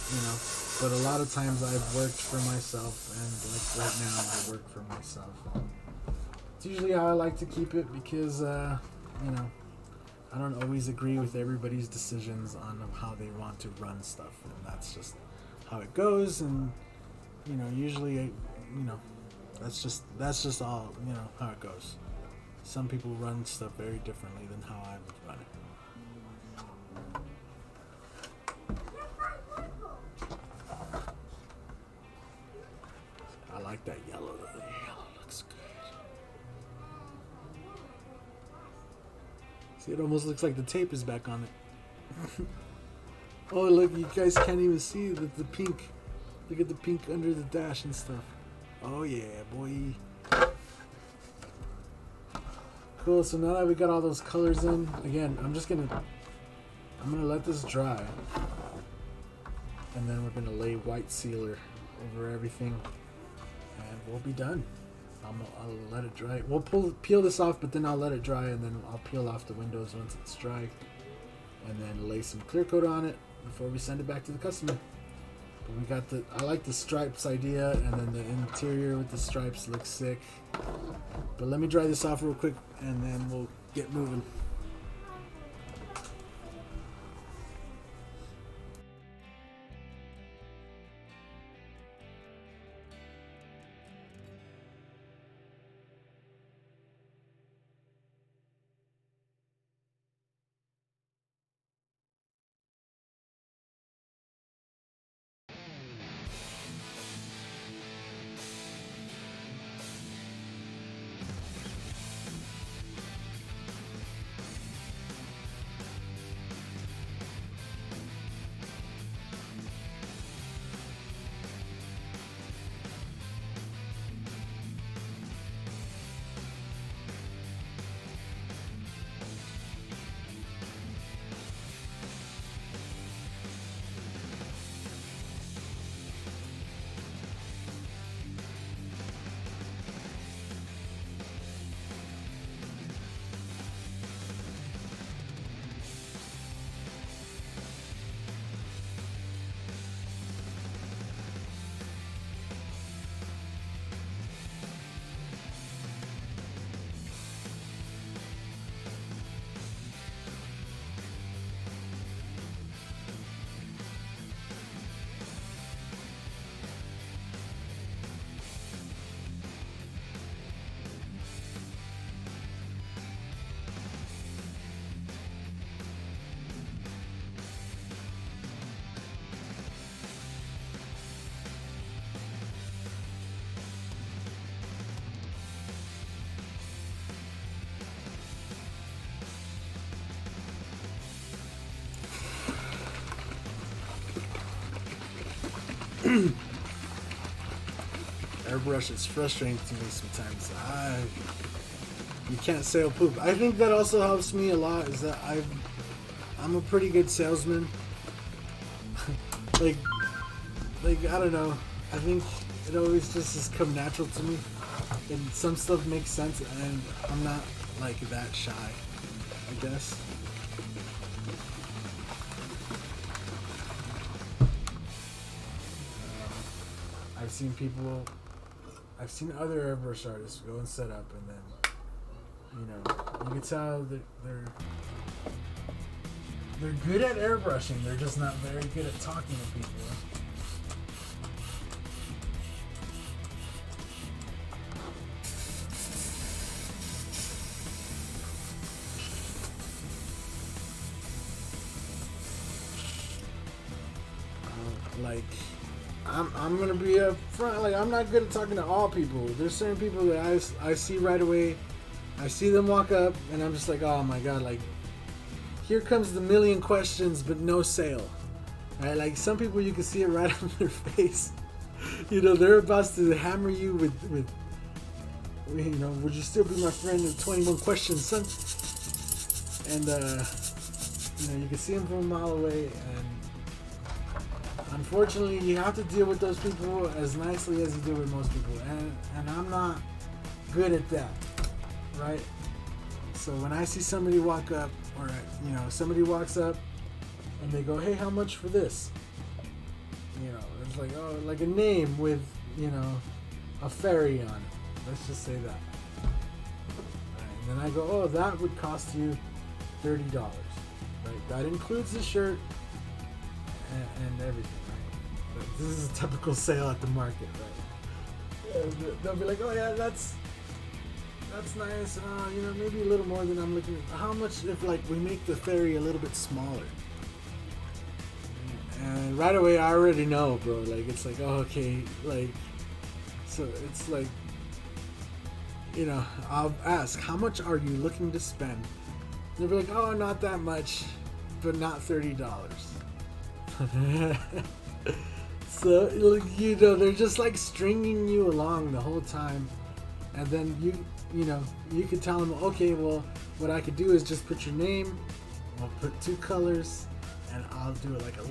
You know, but a lot of times I've worked for myself, and like right now I work for myself. It's usually how I like to keep it because, you know, I don't always agree with everybody's decisions on how they want to run stuff, and that's just how it goes. And you know, usually, you know, that's just all, you know, how it goes. Some people run stuff very differently than how I would run it. I like that yellow though. The yellow looks good. See, it almost looks like the tape is back on it. Oh, look, you guys can't even see the pink. Look at the pink under the dash and stuff. Oh yeah, boy. Cool, so now that we got all those colors in, again, I'm gonna let this dry. And then we're gonna lay white sealer over everything. And we'll be done. I'll let it dry. We'll peel this off, but then I'll let it dry, and then I'll peel off the windows once it's dry, and then lay some clear coat on it before we send it back to the customer. But we got I like the stripes idea, and then the interior with the stripes looks sick. But let me dry this off real quick, and then we'll get moving. Airbrush is frustrating to me sometimes. You can't sell poop. I think that also helps me a lot is that I'm a pretty good salesman. like I don't know. I think it always just has come natural to me, and some stuff makes sense, and I'm not like that shy, I guess. I've seen other airbrush artists go and set up, and then, you know, you can tell that they're good at airbrushing. They're just not very good at talking to people. Like, I'm gonna be up front. Like, I'm not good at talking to all people. There's certain people that I see right away. I see them walk up, and I'm just like, oh my god, like, here comes the million questions, but no sale. Right? Like, some people, you can see it right on their face. You know, they're about to hammer you with you know, would you still be my friend? With 21 questions, son. And you know, you can see them from a mile away, and unfortunately, you have to deal with those people as nicely as you do with most people, and I'm not good at that, right? So when I see somebody walk up, or somebody walks up and they go, "Hey, how much for this?" It's like, oh, like a name with a fairy on it. Let's just say that. And then I go, "Oh, that would cost you $30, right? That includes the shirt and everything, right? But this is a typical sale at the market, right? And they'll be like, "Oh yeah, that's nice. Maybe a little more than I'm looking at. How much if like we make the fairy a little bit smaller?" And right away, I already know, bro. Like it's like, oh, okay, like so it's like, I'll ask, "How much are you looking to spend?" They'll be like, "Oh, not that much, but not $30." So they're just like stringing you along the whole time, and then you could tell them, "Okay, well, what I could do is just put your name. I'll put 2 colors, and I'll do it like a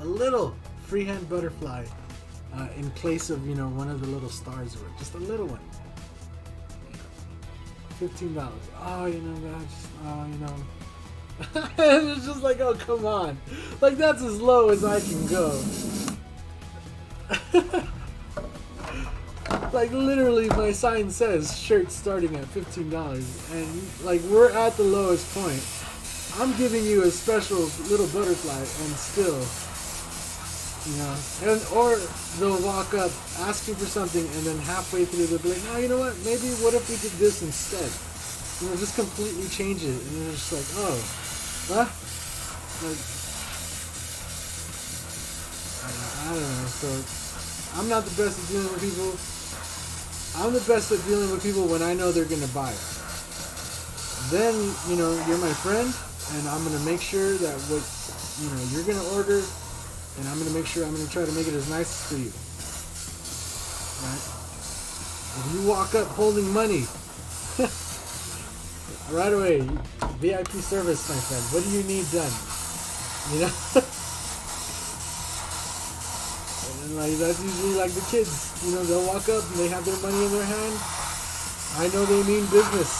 little freehand butterfly in place of one of the little stars, or just a little one. $15. Oh, and it's just like, oh, come on, like that's as low as I can go. Like literally, my sign says shirts starting at $15, and like we're at the lowest point. I'm giving you a special little butterfly, and still, or they'll walk up asking for something, and then halfway through they'll be like, "No, you know what? Maybe what if we did this instead? Just completely change it." And they're just like, "Oh, what?" Like, I don't know. So I'm not the best at dealing with people. I'm the best at dealing with people when I know they're gonna buy it. Then you're my friend, and I'm gonna make sure that what you're gonna order, and I'm gonna try to make it as nice as for you. Right? If you walk up holding money, right away, VIP service, my friend. What do you need done? And like that's usually like the kids. They'll walk up and they have their money in their hand. I know they mean business.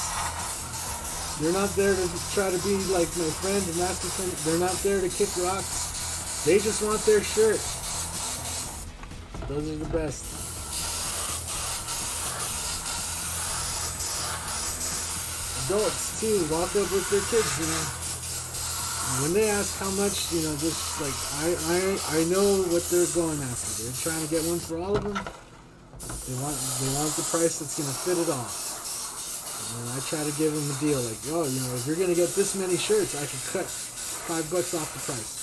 They're not there to try to be like my friend and ask for things. They're not there to kick rocks. They just want their shirt. Those are the best. Adults too walk up with their kids, When they ask how much, just like I know what they're going after. They're trying to get one for all of them. They want the price that's gonna fit it all. And I try to give them a deal like, "Oh, if you're gonna get this many shirts, I could cut $5 off the price."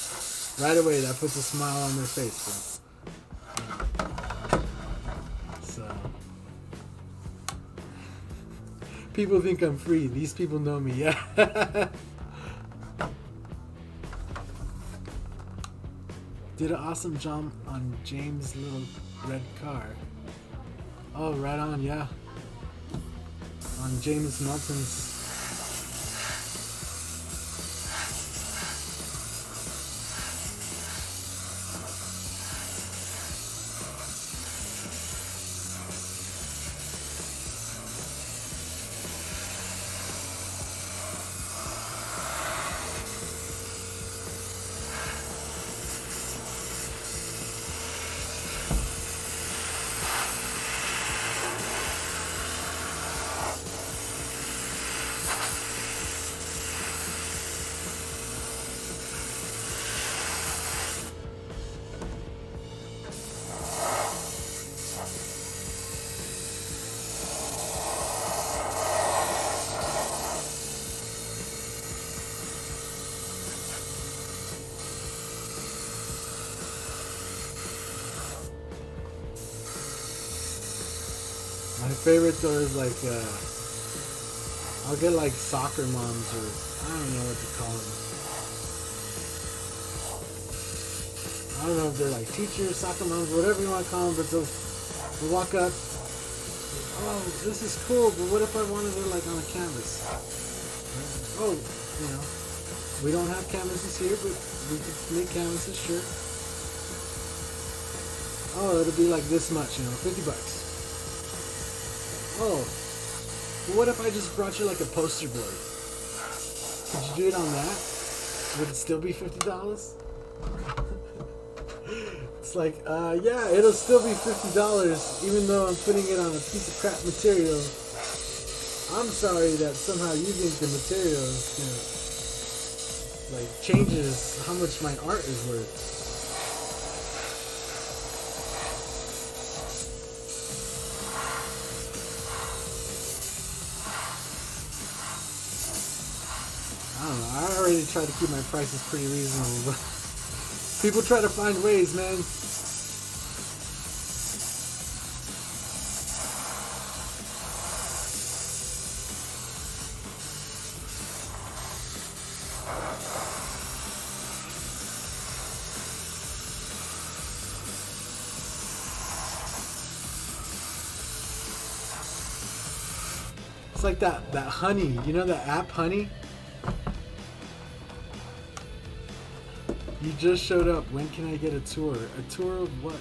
Right away, that puts a smile on their face, bro. So people think I'm free. These people know me, yeah. Did an awesome job on James' little red car. Oh, right on, yeah. On James Melton's. My favorite though is like, I'll get like soccer moms, or I don't know what to call them. I don't know if they're like teachers, soccer moms, whatever you want to call them, but they'll walk up. "Oh, this is cool, but what if I wanted it like on a canvas?" "Oh, we don't have canvases here, but we could make canvases, sure." Oh, it'll be like this much, you know, 50 bucks. Oh, well, what if I just brought you like a poster board? Could you do it on that? Would it still be $50? It's like, yeah, it'll still be $50 even though I'm putting it on a piece of crap material. I'm sorry that somehow you think the material is, you know, like changes how much my art is worth. I don't know. I already try to keep my prices pretty reasonable, but people try to find ways, man. It's like that Honey. You know that app Honey? You just showed up. When can I get a tour? A tour of what?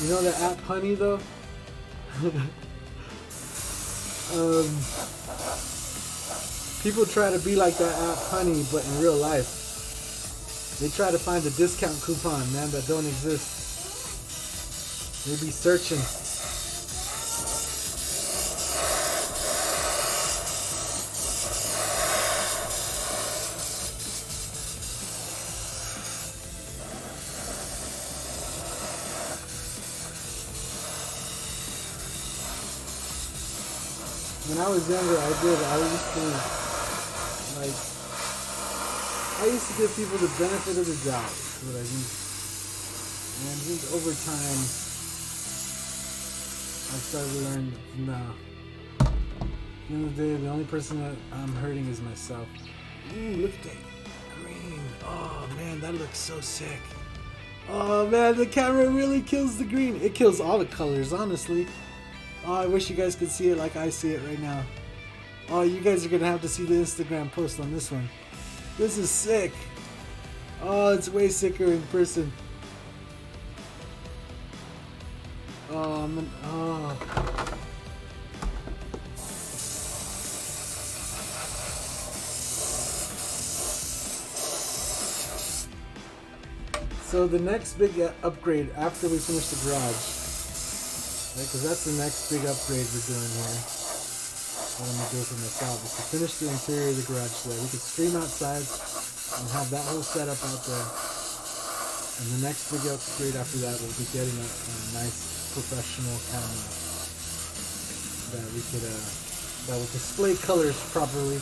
You know the app Honey though? People try to be like that app Honey, but in real life. They try to find a discount coupon, man, that don't exist. They be searching. When I was younger, I used to give people the benefit of the doubt. Is what I think. And I think over time, I started to learn, nah. At the end of the day, the only person that I'm hurting is myself. Ooh, look at that green. Oh man, that looks so sick. Oh man, the camera really kills the green. It kills all the colors, honestly. Oh, I wish you guys could see it like I see it right now. Oh, you guys are gonna have to see the Instagram post on this one. This is sick. Oh, it's way sicker in person. Oh. So the next big upgrade after we finish the garage. Right, because that's the next big upgrade we're doing here. What I'm going to do for myself is to finish the interior of the garage so that we can stream outside and have that whole setup out there. And the next big upgrade after that will be getting a nice professional camera that we could that will display colors properly.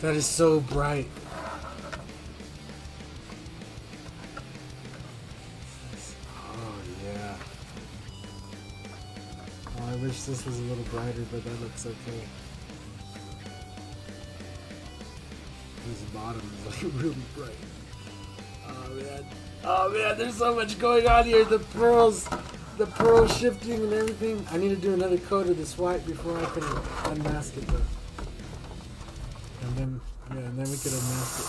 That is so bright. Oh yeah. Oh, I wish this was a little brighter, but that looks okay. This bottom is like really bright. Oh man. Oh man, there's so much going on here. The pearl shifting and everything. I need to do another coat of this white before I can unmask it though. And then we could unmask it.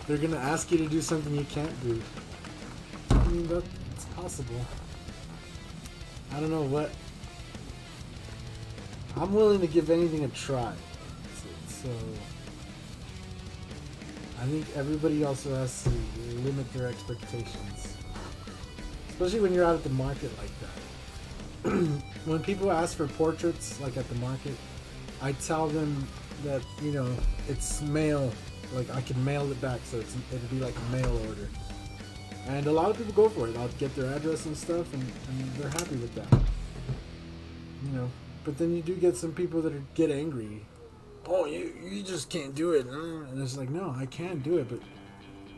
they're gonna ask you to do something you can't do. I mean, that's possible. I don't know what. I'm willing to give anything a try. So I think everybody also has to limit their expectations. Especially when you're out at the market like that. When people ask for portraits, like at the market, I tell them that, you know, it's mail. Like, I can mail it back, so it'll be like a mail order. And a lot of people go for it. I'll get their address and stuff, and they're happy with that. You know, but then you do get some people that get angry. Oh, you just can't do it. And it's like, no, I can do it, but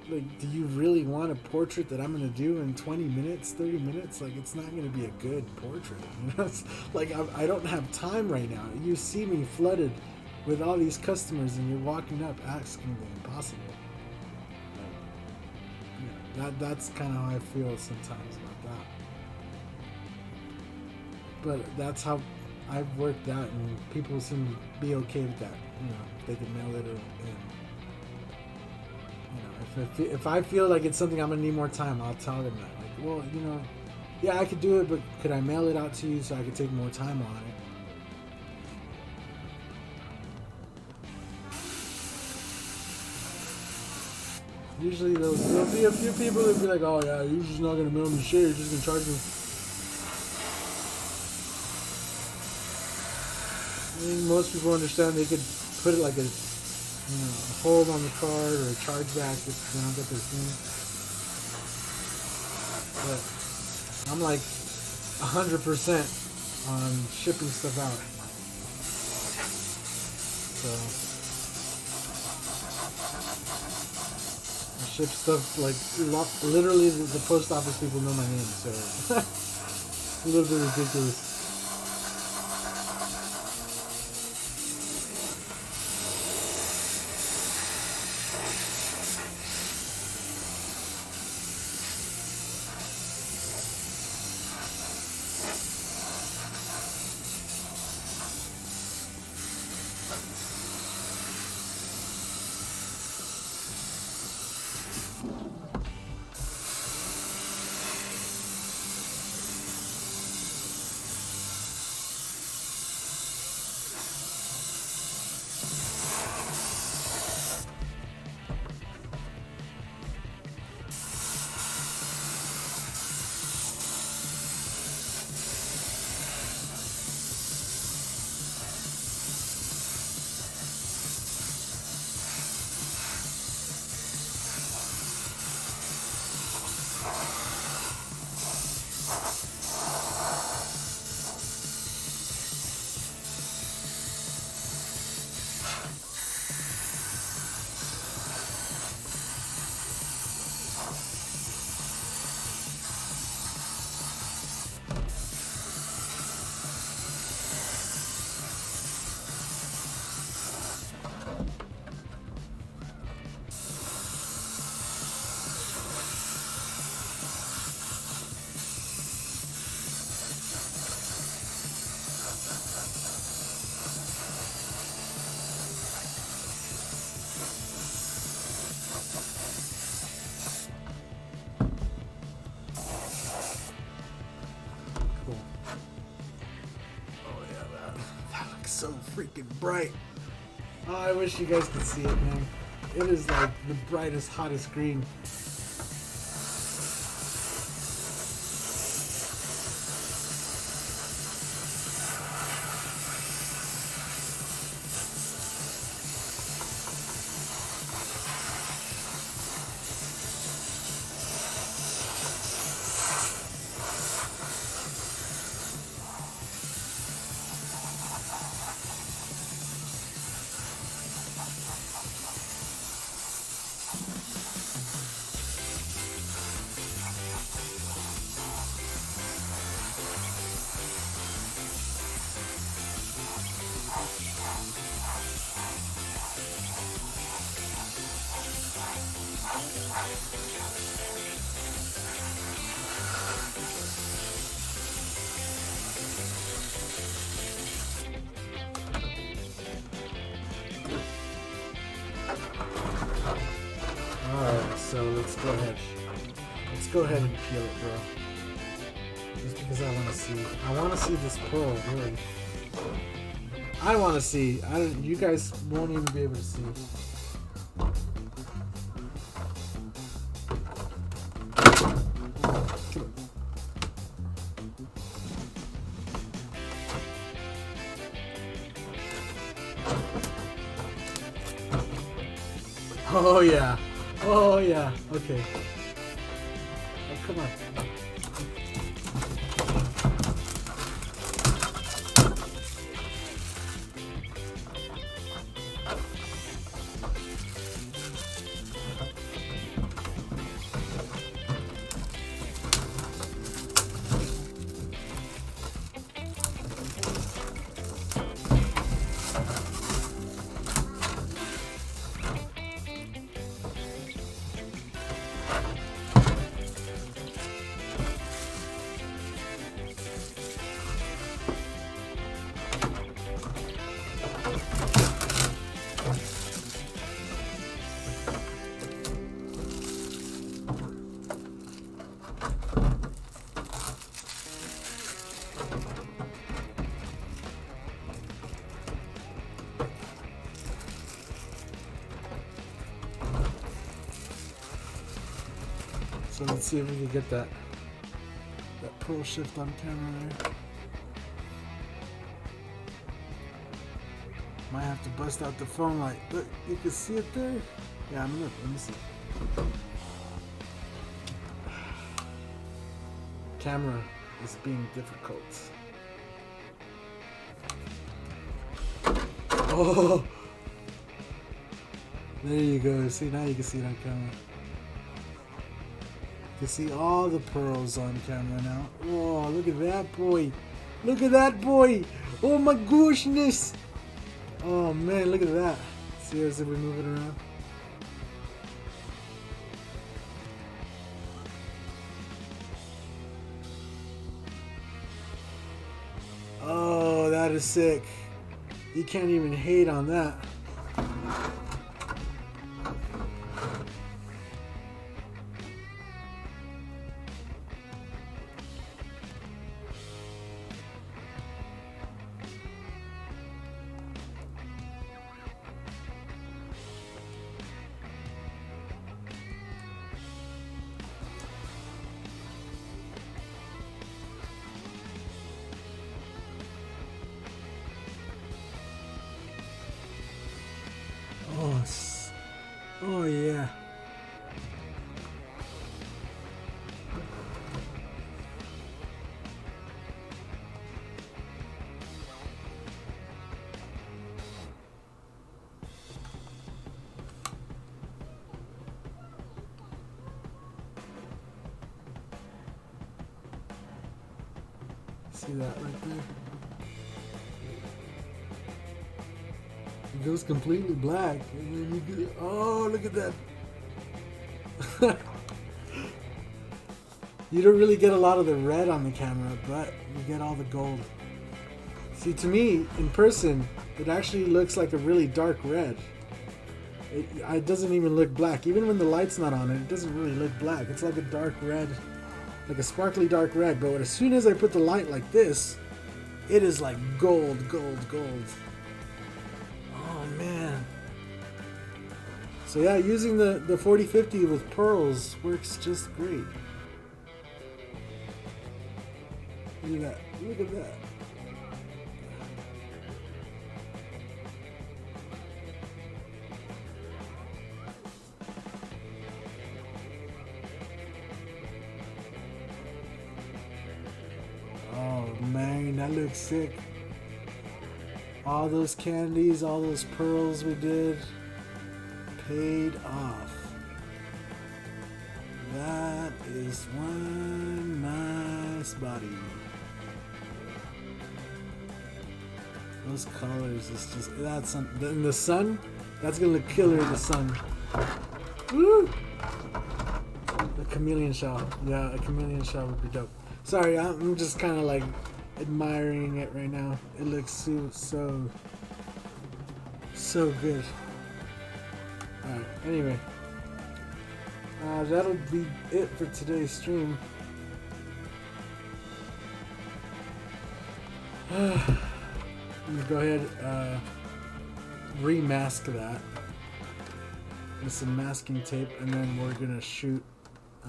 like, do you really want a portrait that I'm going to do in 20 minutes, 30 minutes? Like, it's not going to be a good portrait. You know? It's like, I don't have time right now. You see me flooded with all these customers, and you're walking up asking the impossible. Like, yeah, that's kind of how I feel sometimes about that. But that's how I've worked out, and people seem to be okay with that. You know, if they can mail it in. You know, if I feel like it's something I'm gonna need more time, I'll tell them that. Like, well, you know, yeah, I could do it, but could I mail it out to you so I could take more time on it? Usually there'll be a few people that'll be like, oh yeah, you're just not gonna mail me shit, you're just gonna charge me. I mean, most people understand they could put it like a, you know, a hold on the card or a chargeback if they don't get their thing. But I'm like 100% on shipping stuff out. So I ship stuff like literally the post office people know my name, so it's a little bit ridiculous. So freaking bright. Oh, I wish you guys could see it, man. It is like the brightest, hottest green. so let's go ahead. Let's go ahead and peel it, bro. Just because I want to see. I want to see this pearl, really. I want to see. You guys won't even be able to see. Oh yeah. Oh yeah. Okay. Oh, come on. So let's see if we can get that pearl shift on camera there. Might have to bust out the phone light. Look, you can see it there? Yeah, I'm gonna, let me see. Camera is being difficult. Oh! There you go. See, now you can see it on camera. You can see all the pearls on camera now. Oh, look at that boy. Look at that boy. Oh my gooshness. Oh man, look at that. See as if we move it around. Oh, that is sick. You can't even hate on that. Oh yeah. See that right there? It goes completely black, and then you get, oh, look at that. You don't really get a lot of the red on the camera, but you get all the gold. See, to me, in person, it actually looks like a really dark red. It doesn't even look black. Even when the light's not on it, it doesn't really look black. It's like a dark red, like a sparkly dark red. But as soon as I put the light like this, it is like gold, gold, gold. Oh man. So yeah, using the 4050 with pearls works just great. Look at that. Look at that. Oh man, that looks sick. All those candies, all those pearls we did paid off. That is one nice body. Those colors is just, that's in the sun, that's gonna look killer in the sun. Woo! A chameleon shell. Yeah, a chameleon shell would be dope. Sorry, I'm just kind of like admiring it right now. It looks so good. Alright, anyway. That'll be it for today's stream. I'm gonna go ahead remask that with some masking tape, and then we're gonna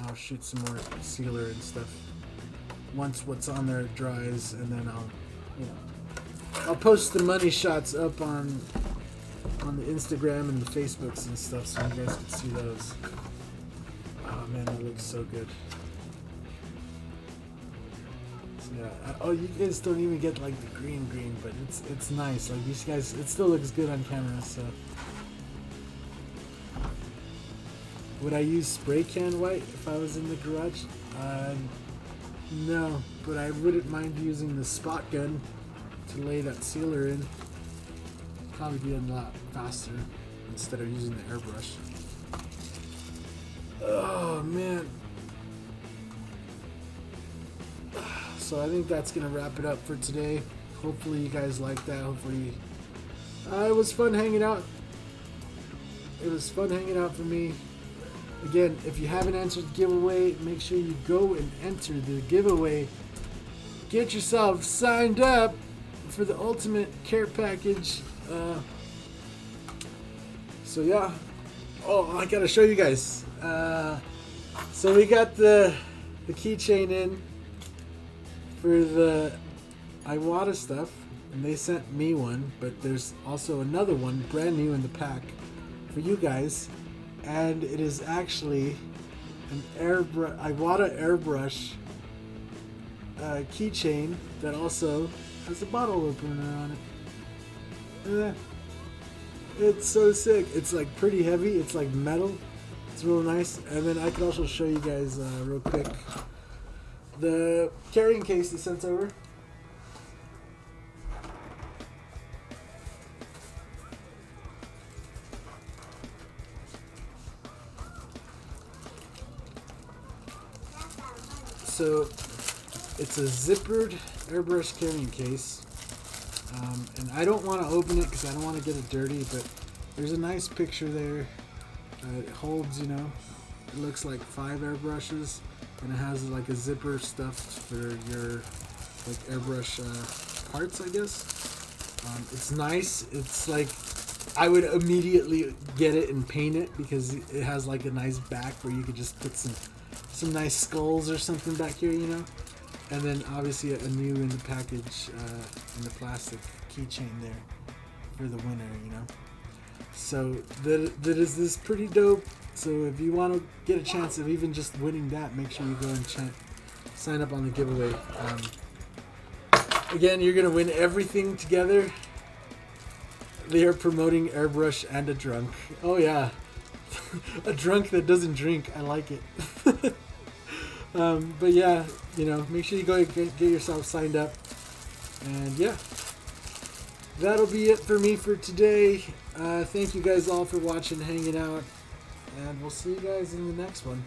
I'll shoot some more sealer and stuff once what's on there dries, and then I'll post the money shots up on the Instagram and the Facebooks and stuff, so you guys can see those. Oh man, that looks so good. So yeah. Oh, you guys don't even get like the green, but it's nice. Like these guys, it still looks good on camera. So would I use spray can white if I was in the garage? No, but I wouldn't mind using the spot gun to lay that sealer in. Probably be a lot faster instead of using the airbrush. Oh man. So I think that's gonna wrap it up for today. Hopefully you guys liked that. Hopefully it was fun hanging out. It was fun hanging out for me. Again, if you haven't answered the giveaway, make sure you go and enter the giveaway. Get yourself signed up for the ultimate care package. So yeah. Oh, I gotta show you guys. So we got the keychain in for the Iwata stuff, and they sent me one, but there's also another one brand new in the pack for you guys, and it is actually an Iwata airbrush keychain that also has a bottle opener on it. It's so sick. It's like pretty heavy. It's like metal. It's real nice. And then I can also show you guys real quick the carrying case they sent over. So it's a zippered airbrush carrying case. And I don't want to open it because I don't want to get it dirty, but there's a nice picture there. It holds, it looks like 5 airbrushes, and it has like a zipper stuffed for your like airbrush parts, I guess. It's nice. It's like I would immediately get it and paint it because it has like a nice back where you could just put some nice skulls or something back here, And then obviously a new in the package in the plastic keychain there for the winner, So that is this pretty dope. So if you want to get a chance of even just winning that, make sure you go and sign up on the giveaway. Again, you're going to win everything together. They are promoting airbrush and a drunk. Oh yeah. A drunk that doesn't drink. I like it. But yeah, make sure you go and get yourself signed up. And yeah, that'll be it for me for today. Thank you guys all for watching, hanging out, and we'll see you guys in the next one.